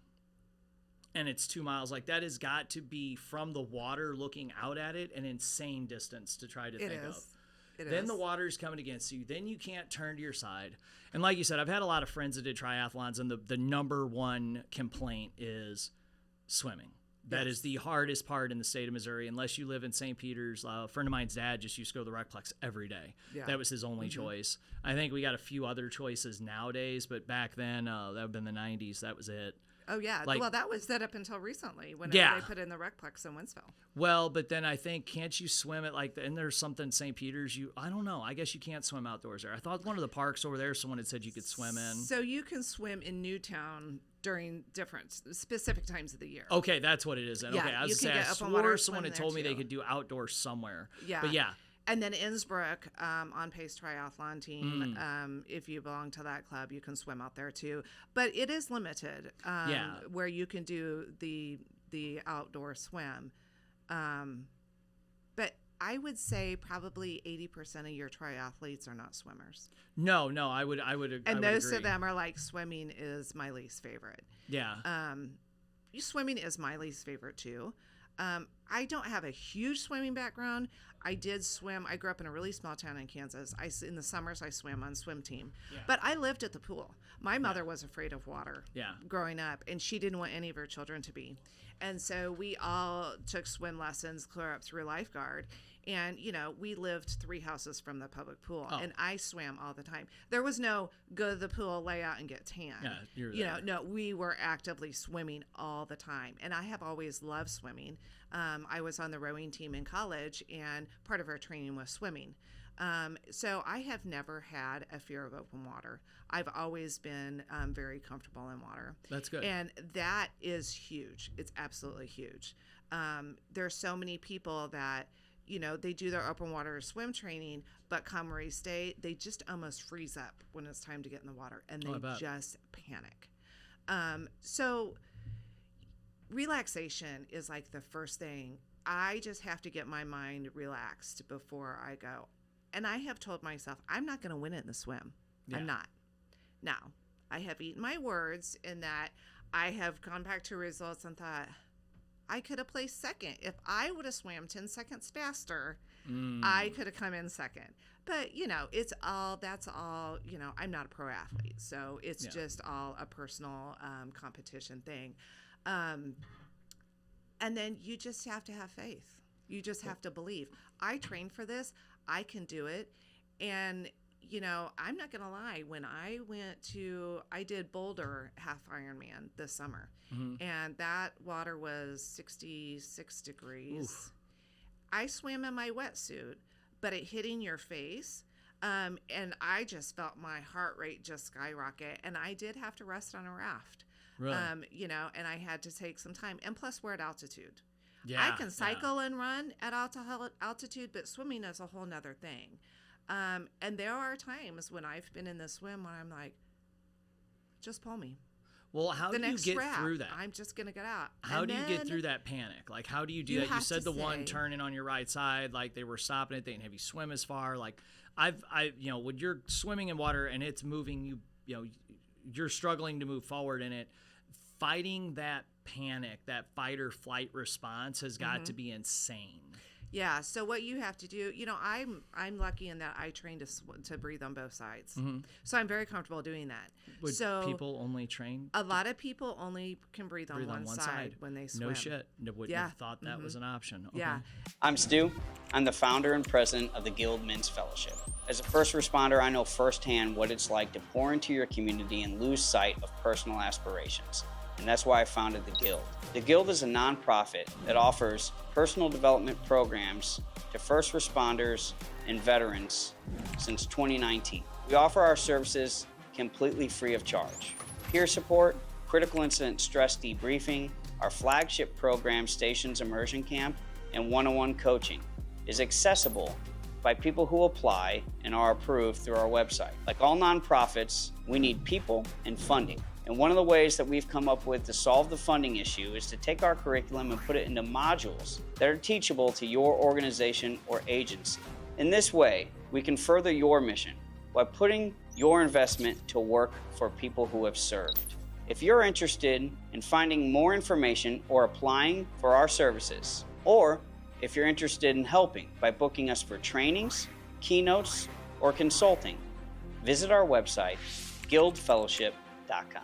and it's 2 miles. Like, that has got to be, from the water looking out at it, an insane distance to try to think of. Then the water's coming against you. Then you can't turn to your side. And like you said, I've had a lot of friends that did triathlons, and the number one complaint is swimming. That is the hardest part in the state of Missouri, unless you live in St. Peter's. A friend of mine's dad just used to go to the Recplex every day. Yeah. That was his only choice. I think we got a few other choices nowadays, but back then, that would have been the 90s. That was it. Oh, yeah. Like, well, that was that up until recently when they put in the Recplex in Winsville. Well, but then I think, can't you swim at and there's something St. Peter's, I don't know. I guess you can't swim outdoors there. I thought one of the parks over there, someone had said you could swim in. So you can swim in Newtown during different specific times of the year. Okay, that's what it is then. Yeah, okay, I was saying, I swore someone had told me they could do outdoor somewhere. Yeah. But yeah. And then Innsbruck, on Pace Triathlon team, if you belong to that club, you can swim out there too. But it is limited where you can do the outdoor swim. But I would say probably 80% of your triathletes are not swimmers. No, I would agree. And most of them are like, swimming is my least favorite. Yeah. Swimming is my least favorite too. I don't have a huge swimming background. I did swim. I grew up in a really small town in Kansas. In the summers, I swam on swim team. Yeah. But I lived at the pool. My mother was afraid of water growing up, and she didn't want any of her children to be. And so we all took swim lessons clear up through lifeguard. And, we lived 3 houses from the public pool, and I swam all the time. There was no go to the pool, lay out, and get tan. Yeah, no, we were actively swimming all the time. And I have always loved swimming. I was on the rowing team in college, and part of our training was swimming. So I have never had a fear of open water. I've always been very comfortable in water. That's good. And that is huge. It's absolutely huge. There's so many people that, they do their open water swim training, but come race day, they just almost freeze up when it's time to get in the water, and they just panic. So relaxation is like the first thing. I just have to get my mind relaxed before I go. And I have told myself, I'm not going to win it in the swim. Yeah. I'm not. Now, I have eaten my words in that I have gone back to results and thought, I could have placed second. If I would have swam 10 seconds faster, I could have come in second. But, that's all, I'm not a pro athlete. So it's just all a personal competition thing. And then you just have to have faith. You just have to believe. I trained for this. I can do it. And, I'm not going to lie. When I did Boulder half Ironman this summer, and that water was 66 degrees. Oof. I swam in my wetsuit, but it hitting your face, and I just felt my heart rate just skyrocket. And I did have to rest on a raft. Really? And I had to take some time. And plus, we're at altitude. Yeah, I can cycle and run at altitude, but swimming is a whole nother thing. And there are times when I've been in the swim when I'm like, just pull me. Well, how do you get through that? I'm just going to get out. How do you get through that panic? Like, how do you do that? You said the one turning on your right side, like they were stopping it. They didn't have you swim as far. Like when you're swimming in water and it's moving, you're struggling to move forward in it. Fighting that panic, that fight or flight response has got to be insane. Yeah. So what you have to do, I'm lucky in that I trained to breathe on both sides. So I'm very comfortable doing that. Would people only train? A lot of people only can breathe on one side when they swim. No shit. Wouldn't have thought that was an option. Okay. Yeah. I'm Stu. I'm the founder and president of the Guild Men's Fellowship. As a first responder, I know firsthand what it's like to pour into your community and lose sight of personal aspirations. And that's why I founded the Guild. The Guild is a nonprofit that offers personal development programs to first responders and veterans since 2019. We offer our services completely free of charge. peer support, critical incident stress debriefing, our flagship program, Stations Immersion Camp, and one-on-one coaching is accessible by people who apply and are approved through our website. Like all nonprofits, we need people and funding. And one of the ways that we've come up with to solve the funding issue is to take our curriculum and put it into modules that are teachable to your organization or agency. In this way, we can further your mission by putting your investment to work for people who have served. If you're interested in finding more information or applying for our services, or if you're interested in helping by booking us for trainings, keynotes, or consulting, visit our website, guildfellowship.com.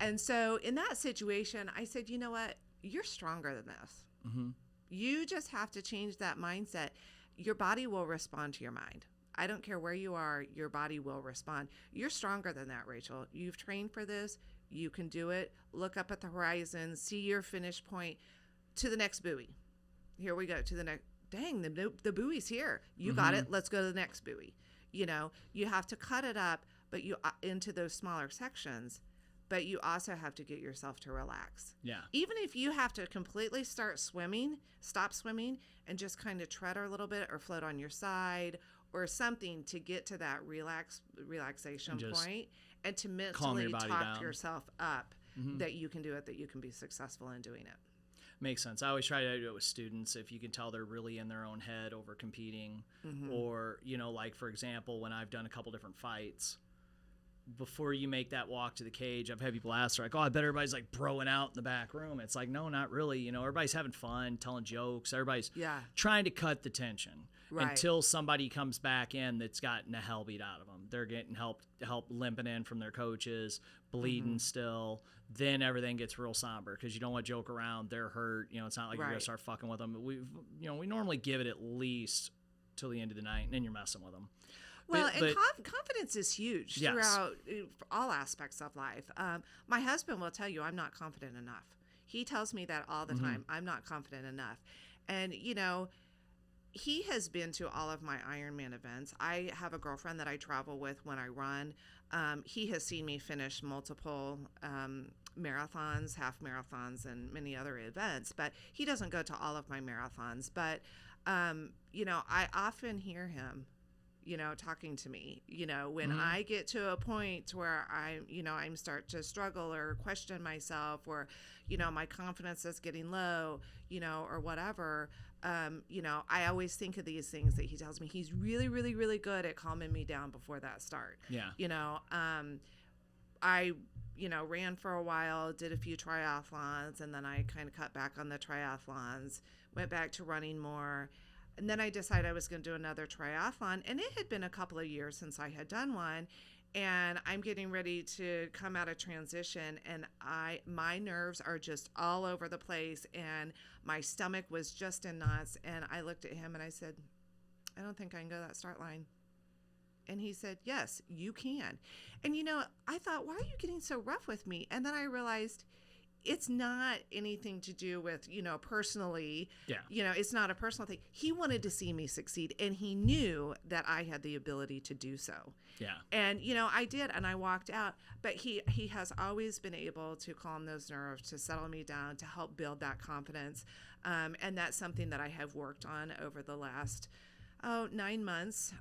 And so in that situation, I said, you know what? You're stronger than this. Mm-hmm. You just have to change that mindset. Your body will respond to your mind. I don't care where you are, your body will respond. You're stronger than that, Rachel. You've trained for this. You can do it. Look up at the horizon, see your finish point, to the next buoy. Here we go, to the next. Dang, the buoy's here. You got it. Let's go to the next buoy. You know, you have to cut it up, but you into those smaller sections. But you also have to get yourself to relax. Yeah. Even if you have to completely stop swimming, and just kind of tread a little bit or float on your side or something to get to that relaxation point and to mentally talk yourself up that you can do it, that you can be successful in doing it. Makes sense. I always try to do it with students. If you can tell they're really in their own head over competing, or, you know, like, for example, when I've done a couple different fights, before you make that walk to the cage, I've had people ask, like, oh, I bet everybody's like broing out in the back room. It's like, no, not really. You know, everybody's having fun, telling jokes. Everybody's trying to cut the tension until somebody comes back in that's gotten the hell beat out of them. They're getting help limping in from their coaches, bleeding still. Then everything gets real somber because you don't want to joke around. They're hurt. You know, it's not like you're going to start fucking with them. We normally give it at least till the end of the night, and then you're messing with them. Well, confidence is huge throughout all aspects of life. My husband will tell you I'm not confident enough. He tells me that all the time. I'm not confident enough. And, you know, he has been to all of my Ironman events. I have a girlfriend that I travel with when I run. He has seen me finish multiple marathons, half marathons, and many other events. But he doesn't go to all of my marathons. But, you know, I often hear him, you know, talking to me, you know, when I get to a point where I'm start to struggle or question myself, or, you know, my confidence is getting low, you know, or whatever, you know, I always think of these things that he tells me. He's really, really, really good at calming me down before that start. Yeah. You know, I, you know, ran for a while, did a few triathlons, and then I kind of cut back on the triathlons, went back to running more. And then I decided I was going to do another triathlon, and it had been a couple of years since I had done one, and I'm getting ready to come out of transition, and my nerves are just all over the place, and my stomach was just in knots, and I looked at him and I said, I don't think I can go to that start line. And he said, yes, you can. And, you know, I thought, why are you getting so rough with me? And then I realized it's not anything to do with, you know, personally, you know, it's not a personal thing. He wanted to see me succeed, and he knew that I had the ability to do so. Yeah. And, you know, I did, and I walked out, but he has always been able to calm those nerves, to settle me down, to help build that confidence. And that's something that I have worked on over the last, 9 months.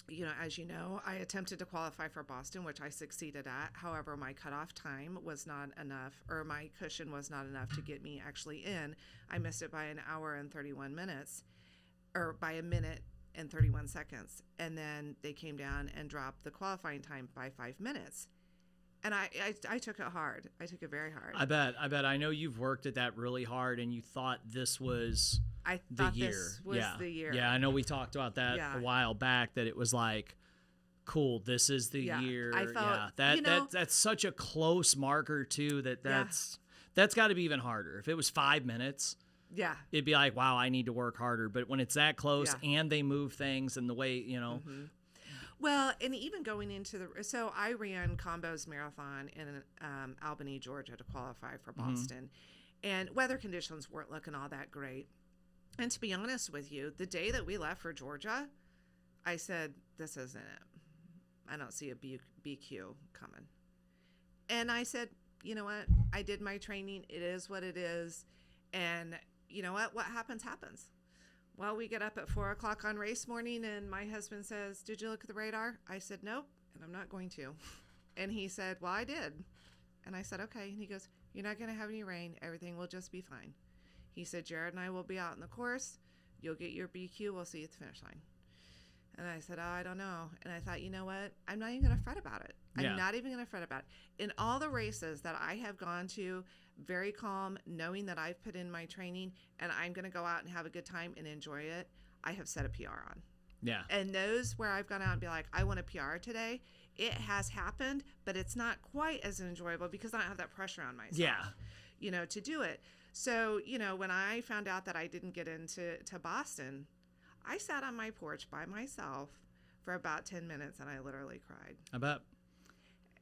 You know, as you know, I attempted to qualify for Boston, which I succeeded at. However, my cutoff time was not enough, or my cushion was not enough to get me actually in. I missed it by an hour and 31 minutes, or by a minute and 31 seconds. And then they came down and dropped the qualifying time by 5 minutes. And I took it hard. I took it very hard. I bet. I know you've worked at that really hard, and you thought this was the year. This was the year. Yeah, I know we talked about that a while back, that it was like, cool, this is the year. I felt, that's such a close marker too, that's got to be even harder. If it was 5 minutes, it'd be like, wow, I need to work harder. But when it's that close and they move things and the way, you know. Well, and even going into so I ran Combo's Marathon in Albany, Georgia to qualify for Boston. And weather conditions weren't looking all that great. And to be honest with you, the day that we left for Georgia, I said, this isn't it. I don't see a BQ coming. And I said, you know what? I did my training. It is what it is. And you know what? What happens, happens. Well, we get up at 4 o'clock on race morning, and my husband says, did you look at the radar? I said, nope, and I'm not going to. And he said, well, I did. And I said, okay. And he goes, you're not going to have any rain. Everything will just be fine. He said, Jared and I will be out in the course. You'll get your BQ. We'll see you at the finish line. And I said, oh, I don't know. And I thought, you know what? I'm not even going to fret about it. I'm not even going to fret about it. In all the races that I have gone to, very calm, knowing that I've put in my training and I'm going to go out and have a good time and enjoy it, I have set a PR on. Yeah. And those where I've gone out and be like, I want a PR today, it has happened, but it's not quite as enjoyable because I don't have that pressure on myself, to do it. So, when I found out that I didn't get into Boston, I sat on my porch by myself for about 10 minutes and I literally cried. I bet.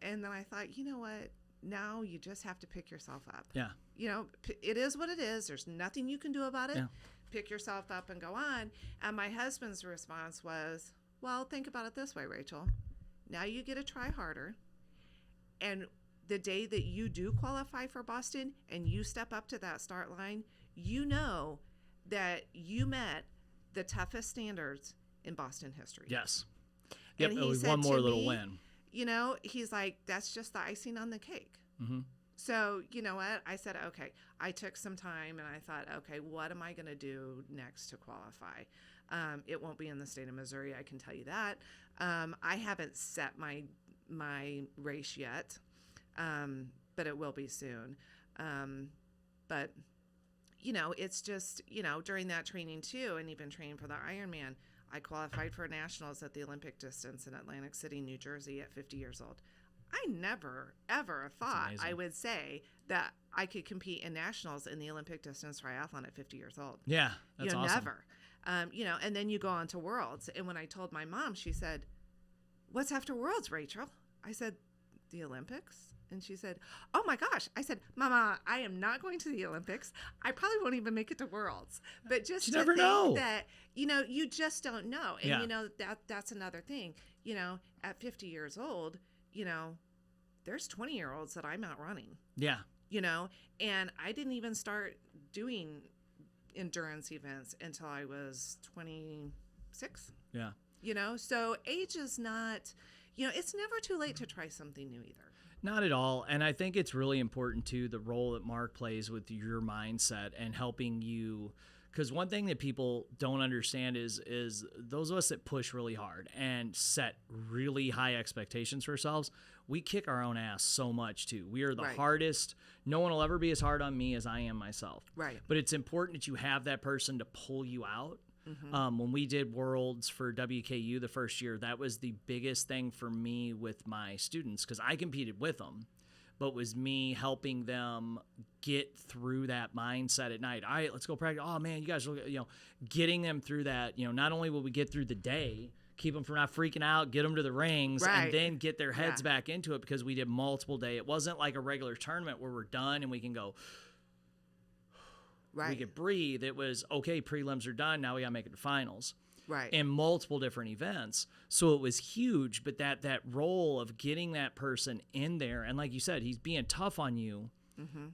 And then I thought, you know what? Now you just have to pick yourself up. Yeah. It is what it is. There's nothing you can do about it. Yeah. Pick yourself up and go on. And my husband's response was, well, think about it this way, Rachel. Now you get to try harder. And the day that you do qualify for Boston and you step up to that start line, you know that you met the toughest standards in Boston history. Yes. Yep. And It he was said one more to little me, win. He's like, that's just the icing on the cake. Mm-hmm. So, you know what? I said, okay, I took some time and I thought, okay, what am I going to do next to qualify? It won't be in the state of Missouri, I can tell you that. I haven't set my race yet, but it will be soon. But, it's just, during that training too, and even training for the Ironman, I qualified for nationals at the Olympic distance in Atlantic City, New Jersey at 50 years old. I never, ever thought I would say that I could compete in nationals in the Olympic distance triathlon at 50 years old. Yeah, that's awesome. Never. And then you go on to Worlds. And when I told my mom, she said, what's after Worlds, Rachel? I said, the Olympics? And she said, oh my gosh. I said, Mama, I am not going to the Olympics. I probably won't even make it to Worlds. But just you to never think know. that, you just don't know. And, Yeah. that's another thing. At 50 years old, there's 20-year-olds that I'm outrunning. Yeah. And I didn't even start doing endurance events until I was 26. Yeah. So age is not, it's never too late to try something new either. Not at all. And I think it's really important too, the role that Mark plays with your mindset and helping you. Because one thing that people don't understand is those of us that push really hard and set really high expectations for ourselves, we kick our own ass so much too. We are the hardest. No one will ever be as hard on me as I am myself. Right. But it's important that you have that person to pull you out. Mm-hmm. When we did Worlds for WKU the first year, that was the biggest thing for me with my students because I competed with them. But was me helping them get through that mindset at night. All right, let's go practice. Oh man, you guys are, getting them through that. Not only will we get through the day, keep them from not freaking out, get them to the rings, and then get their heads back into it because we did multiple day. It wasn't like a regular tournament where we're done and we can go. We could breathe. It was okay. Prelims are done. Now we got to make it to finals. Right. In multiple different events. So it was huge, but that role of getting that person in there, and like you said, he's being tough on you,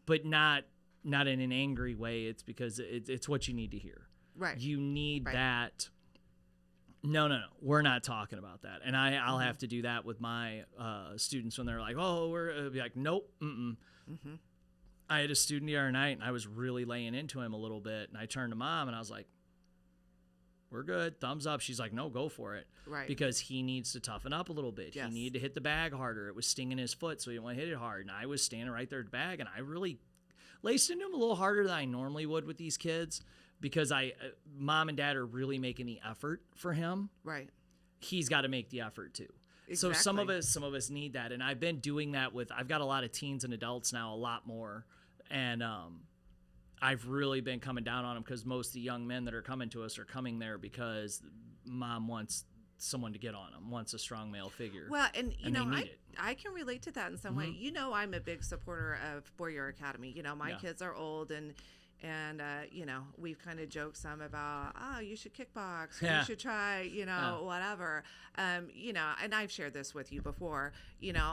but not in an angry way. It's because it's what you need to hear. Right. You need that. No, we're not talking about that. And I'll have to do that with my students when they're like, oh, we're be like, nope, I had a student the other night, and I was really laying into him a little bit, and I turned to Mom, and I was like, we're good. Thumbs up. She's like, no, go for it. Right. Because he needs to toughen up a little bit. Yes. He needed to hit the bag harder. It was stinging his foot, so he didn't want to hit it hard. And I was standing right there at the bag, and I really laced into him a little harder than I normally would with these kids because Mom and Dad are really making the effort for him. Right. He's got to make the effort too. Exactly. So some of us need that. And I've been doing that I've got a lot of teens and adults now, a lot more. And, I've really been coming down on them because most of the young men that are coming to us are coming there because Mom wants someone to get on them, wants a strong male figure. Well, and I can relate to that in some way. I'm a big supporter of 4-Year Academy. My kids are old and And, we've kind of joked some about, you should kickbox, Yeah. you should try, whatever. And I've shared this with you before.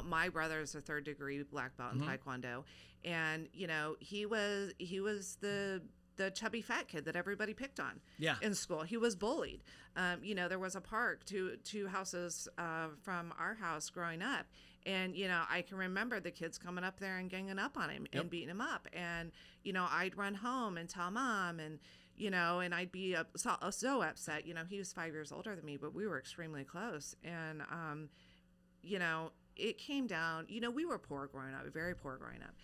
My brother's a 3rd degree black belt in Taekwondo. And, he was the chubby fat kid that everybody picked on in school. He was bullied. There was a park two houses from our house growing up. And, I can remember the kids coming up there and ganging up on him and beating him up. And, I'd run home and tell Mom and, and I'd be so upset. He was 5 years older than me, but we were extremely close. And, it came down, we were poor growing up, very poor growing up.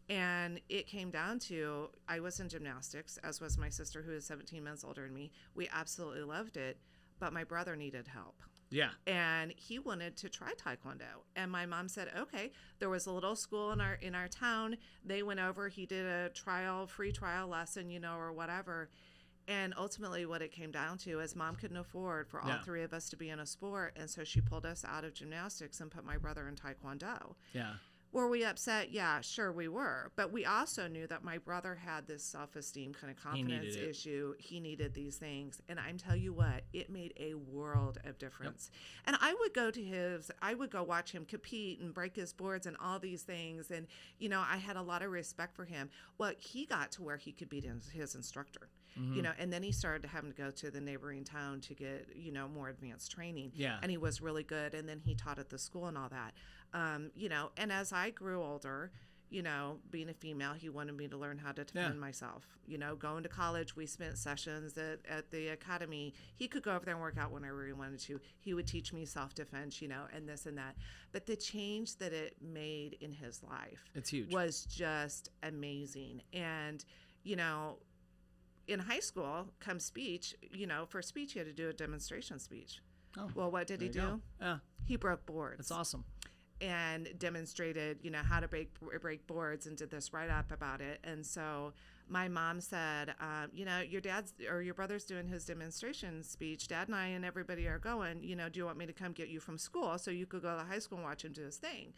And it came down to, I was in gymnastics, as was my sister, who is 17 months older than me. We absolutely loved it, but my brother needed help. Yeah. And he wanted to try Taekwondo. And my mom said, okay. There was a little school in our town. They went over, he did a free trial lesson, or whatever. And ultimately what it came down to is Mom couldn't afford for all 3 of us to be in a sport. And so she pulled us out of gymnastics and put my brother in Taekwondo. Yeah. Were we upset? Yeah, sure we were. But we also knew that my brother had this self-esteem kind of confidence issue. He needed these things. And I'm tell you what, it made a world of difference. Yep. And I would go watch him compete and break his boards and all these things. And, I had a lot of respect for him. Well, he got to where he could be his instructor. And then he started having to go to the neighboring town to get, more advanced training. Yeah. And he was really good. And then he taught at the school and all that. And as I grew older, being a female, he wanted me to learn how to defend myself. Going to college, we spent sessions at the academy. He could go over there and work out whenever he wanted to. He would teach me self-defense, and this and that. But the change that it made in his life, it's huge, was just amazing. And, in high school, come speech, for speech, he had to do a demonstration speech. Oh, well, what did he do? Yeah. He broke boards. That's awesome. And demonstrated, how to break boards and did this write-up about it. And so my mom said, your brother's doing his demonstration speech. Dad and I and everybody are going, do you want me to come get you from school so you could go to high school and watch him do his thing?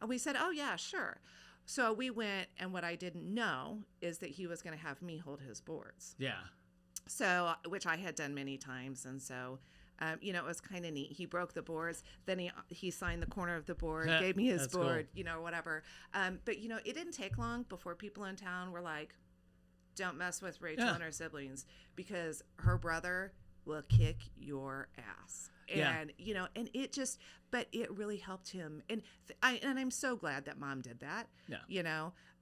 And we said, oh, yeah, sure. So we went, and what I didn't know is that he was going to have me hold his boards. Yeah. So, which I had done many times. And so, it was kind of neat. He broke the boards. Then he signed the corner of the board, gave me his board, cool. Whatever. But, it didn't take long before people in town were like, don't mess with Rachel and her siblings because her brother will kick your ass. And, and it just, but it really helped him. And I'm so glad that Mom did that,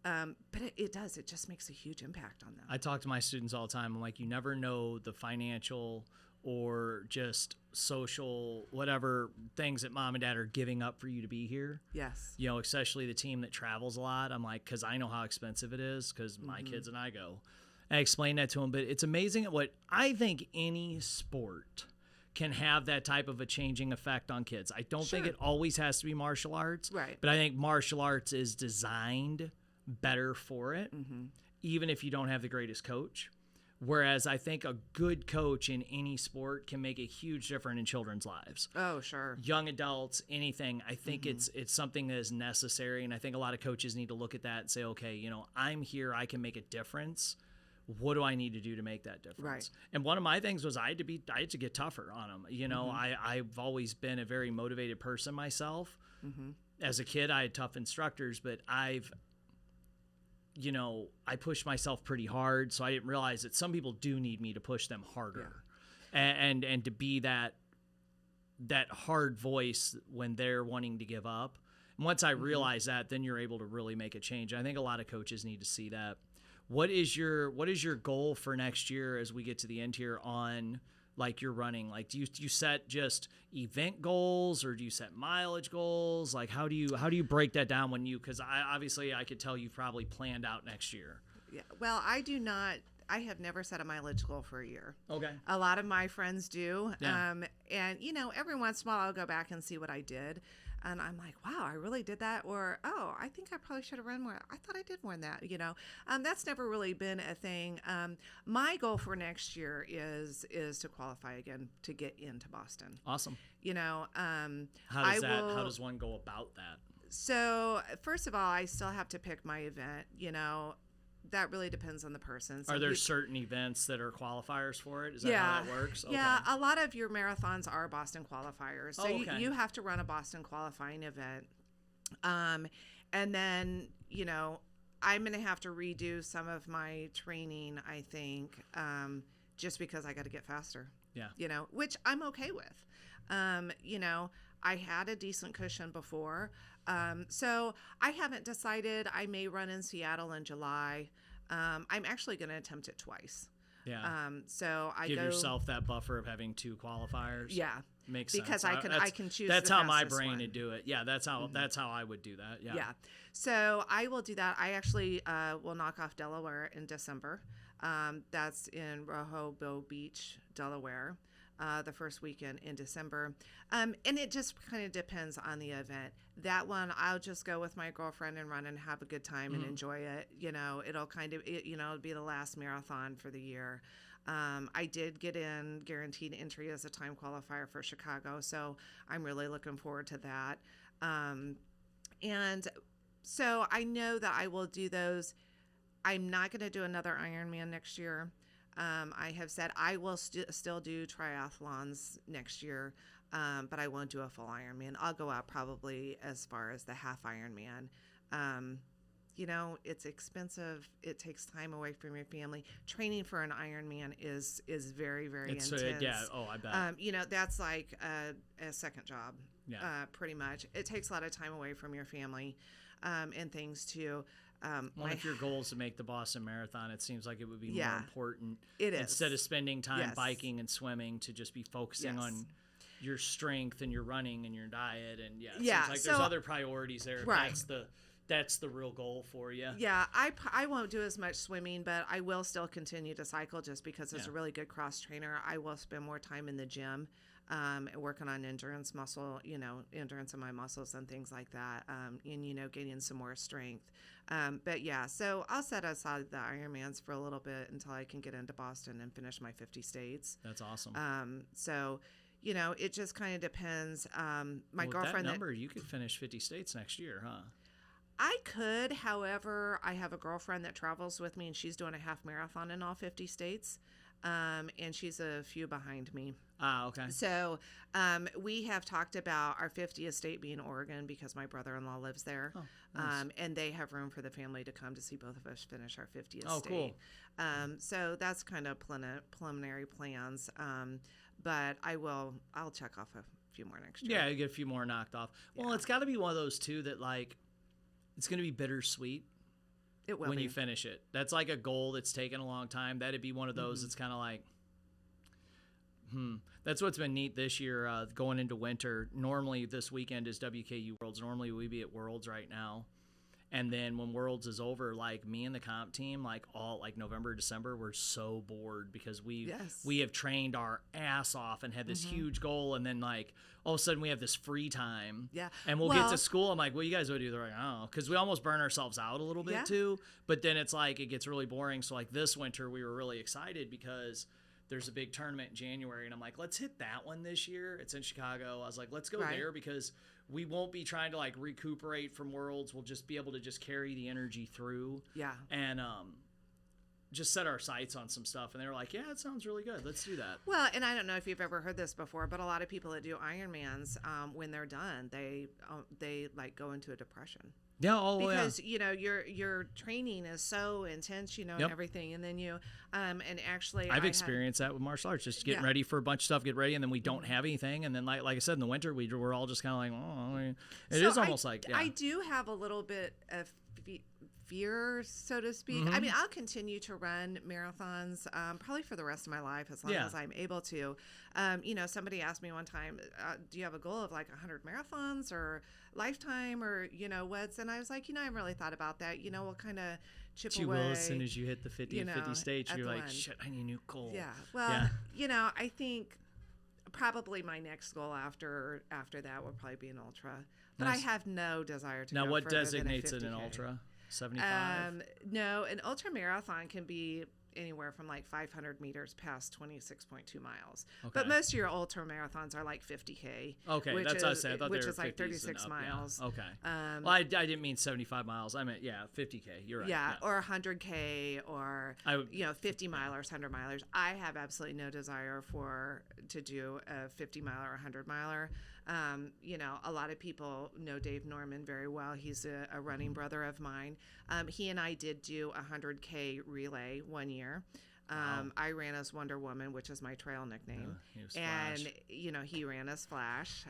but it does. It just makes a huge impact on them. I talk to my students all the time. I'm like, you never know the financial or just social, whatever things that Mom and Dad are giving up for you to be here. Yes. Especially the team that travels a lot. I'm like, because I know how expensive it is because my kids and I go. I explain that to them, but it's amazing at what I think any sport can have that type of a changing effect on kids. I don't think it always has to be martial arts, right? But I think martial arts is designed better for it, even if you don't have the greatest coach. Whereas I think a good coach in any sport can make a huge difference in children's lives. Oh, sure. Young adults, anything. I think it's something that is necessary, and I think a lot of coaches need to look at that and say, okay, I'm here, I can make a difference. What do I need to do to make that difference? Right. And one of my things was I had to get tougher on them. I've always been a very motivated person myself. As a kid, I had tough instructors, but I pushed myself pretty hard. So I didn't realize that some people do need me to push them harder and to be that hard voice when they're wanting to give up. And once I realized that, then you're able to really make a change. I think a lot of coaches need to see that. What is your goal for next year as we get to the end here on like your running? Like, do you set just event goals or do you set mileage goals? Like, how do you break that down because I could tell you've probably planned out next year. Yeah. Well, I do not. I have never set a mileage goal for a year. Okay. A lot of my friends do. Yeah. And every once in a while I'll go back and see what I did. And I'm like, wow, I really did that. Or, oh, I think I probably should have run more. I thought I did more than that, That's never really been a thing. My goal for next year is to qualify again to get into Boston. Awesome. How does one go about that? So, first of all, I still have to pick my event, that really depends on the person. Are there certain events that are qualifiers for it? Is that yeah, how that works? Okay. Yeah, a lot of your marathons are Boston qualifiers. So okay. you have to run a Boston qualifying event. And then, you know, I'm going to have to redo some of my training, I think, just because I got to get faster. Yeah. You know, which I'm okay with. You know, I had a decent cushion before. So I haven't decided. I may run in Seattle in July. I'm actually going to attempt it twice. Yeah. So I give go, yourself that buffer of having 2 qualifiers. Yeah. Makes because sense. I can choose. That's the how my fastest brain one. would do it. Yeah, that's how I would do that. Yeah. Yeah. So I will do that. I actually will knock off Delaware in December. That's in Rehoboth Beach, Delaware, the first weekend in December. And it just kind of depends on the event. That one, I'll just go with my girlfriend and run and have a good time and enjoy it. You know, it'll be the last marathon for the year. I did get in guaranteed entry as a time qualifier for Chicago, so I'm really looking forward to that. And so I know that I will do those. I'm not going to do another Ironman next year. I have said I will still do triathlons next year, but I won't do a full Ironman. I'll go out probably as far as the half Ironman. You know, it's expensive. It takes time away from your family. Training for an Ironman is very, very intense. Yeah. Oh, I bet. You know, that's like a second job. Yeah. Pretty much. It takes a lot of time away from your family, and things too. Well, if your goal is to make the Boston Marathon, it seems like it would be Yeah, more important it is. instead of spending time Yes. biking and swimming to just be focusing Yes. on your strength and your running and your diet. And it Yeah, seems like there's so- other priorities there. Right. That's the real goal for you. Yeah, I won't do as much swimming, but I will still continue to cycle just because it's a really good cross trainer. I will spend more time in the gym, working on endurance in my muscles and things like that, and, you know, gaining some more strength. But yeah, so I'll set aside the Ironmans for a little bit until I can get into Boston and finish my 50 states. That's awesome. So, you know, it just kind of depends. My With girlfriend, that number, you could finish 50 states next year, huh? I could, however, I have a girlfriend that travels with me, and she's doing a half marathon in all 50 states, and she's a few behind me. Ah, okay. So we have talked about our 50th state being Oregon because my brother-in-law lives there, Oh, nice. and they have room for the family to come to see both of us finish our 50th Oh, state. cool. So that's kind of preliminary plans, but I'll check off a few more next year. Yeah, you get a few more knocked off. Well, it's got to be one of those, too, that, like, it's going to be bittersweet It will when be. you finish it. That's like a goal that's taken a long time. That'd be one of those that's kind of like, That's what's been neat this year, going into winter. Normally this weekend is WKU Worlds. Normally we'd be at Worlds right now. And then when Worlds is over, like me and the comp team, like all like November, December, we're so bored because we have trained our ass off and had this huge goal, and then like all of a sudden we have this free time. Yeah. And we'll get to school. I'm like, well, you guys would do. They're like, oh, because we almost burn ourselves out a little bit too. But then it's like it gets really boring. So like this winter we were really excited because there's a big tournament in January, and I'm like, let's hit that one this year. It's in Chicago. I was like, let's go there because we won't be trying to like recuperate from Worlds. We'll just be able to just carry the energy through. Yeah. And just set our sights on some stuff. And they were like, yeah, it sounds really good. Let's do that. Well, and I don't know if you've ever heard this before, but a lot of people that do Ironmans, when they're done, they like go into a depression. Yeah, because you know your training is so intense, you know, and everything, and then you and actually I've experienced that with martial arts, just getting ready for a bunch of stuff, get ready, and then we don't have anything, and then like I said in the winter we're all just kind of like, oh, it is almost like I do have a little bit of fear, so to speak. I mean, I'll continue to run marathons probably for the rest of my life as long as I'm able to. You know, somebody asked me one time, do you have a goal of like 100 marathons or lifetime or, you know, what's, and I was like, you know, I haven't really thought about that. You know, we'll kind of chip away. Will, as soon as you hit the 50 stage, you're like, shit, I need a new goal. Yeah. Well, you know, I think probably my next goal after that would probably be an ultra. But I have no desire to now go what further designates than it a an 50K. ultra? 75? No, an ultra marathon can be anywhere from like 500 meters past 26.2 miles. Okay. But most of your ultra marathons are like 50K. Okay, which that's is, what I said. I thought which they were is like 50s and 36 up, miles. Yeah. Okay. Well, I didn't mean 75 miles. I meant 50K. You're right. Yeah, or 100K, or 50 milers, 100 milers. I have absolutely no desire to do a 50 miler or 100 miler. A lot of people know Dave Norman very well. He's a running brother of mine. He and I did do a 100K relay one year. I ran as Wonder Woman, which is my trail nickname. He was and, Flash. He ran as Flash.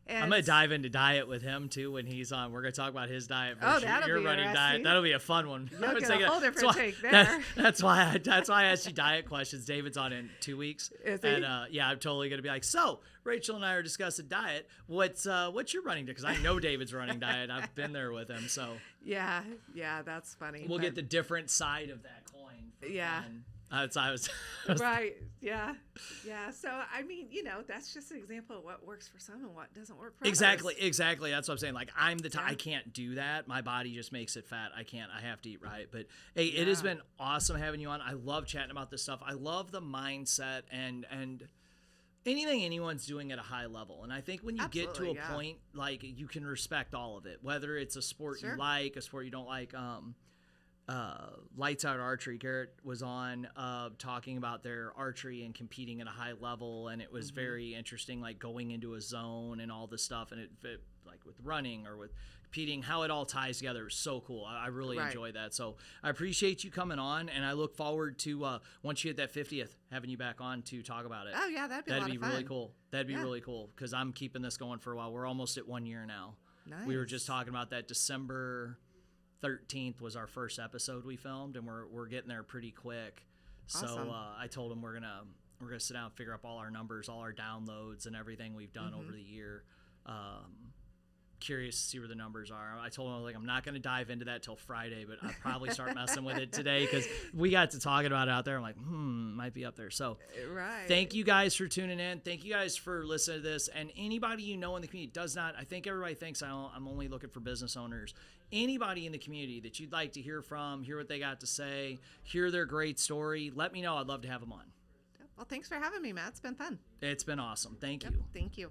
I'm going to dive into diet with him, too, when he's on. We're going to talk about his diet versus your running interesting. diet. That'll be a fun one. You'll get a whole different take there. That's why I asked you diet questions. David's on in 2 weeks. Is he? And, I'm totally going to be like, so, Rachel and I are discussing diet. What's your running diet? Because I know David's running diet. I've been there with him, so. Yeah, that's funny. We'll get the different side of that coin. Yeah. Fun. I was right. Yeah. So, I mean, that's just an example of what works for some and what doesn't work for others. Exactly. That's what I'm saying. Like, I'm the type, I can't do that. My body just makes it fat. I have to eat right. But hey, It has been awesome having you on. I love chatting about this stuff. I love the mindset and anything anyone's doing at a high level. And I think when you get to a point, like, you can respect all of it, whether it's a sport you like, a sport you don't like. Lights Out Archery, Garrett was on talking about their archery and competing at a high level, and it was very interesting, like going into a zone and all this stuff, and it like with running or with competing, how it all ties together is so cool. I really enjoy that. So I appreciate you coming on, and I look forward to once you hit that 50th, having you back on to talk about it. Oh yeah, that'd be a lot of fun. Really cool. That'd be really cool, because I'm keeping this going for a while. We're almost at 1 year now. Nice. We were just talking about that. December 13th was our first episode we filmed, and we're getting there pretty quick. Awesome. So I told him we're gonna sit down and figure up all our numbers, all our downloads, and everything we've done over the year. Curious to see where the numbers are. I told him, I'm not going to dive into that till Friday, but I'll probably start messing with it today, because we got to talking about it out there. I'm like, might be up there. So thank you guys for tuning in. Thank you guys for listening to this. And anybody in the community I think everybody thinks I'm only looking for business owners. Anybody in the community that you'd like to hear from, hear what they got to say, hear their great story, let me know. I'd love to have them on. Well, thanks for having me, Matt. It's been fun. It's been awesome. Thank you. Thank you.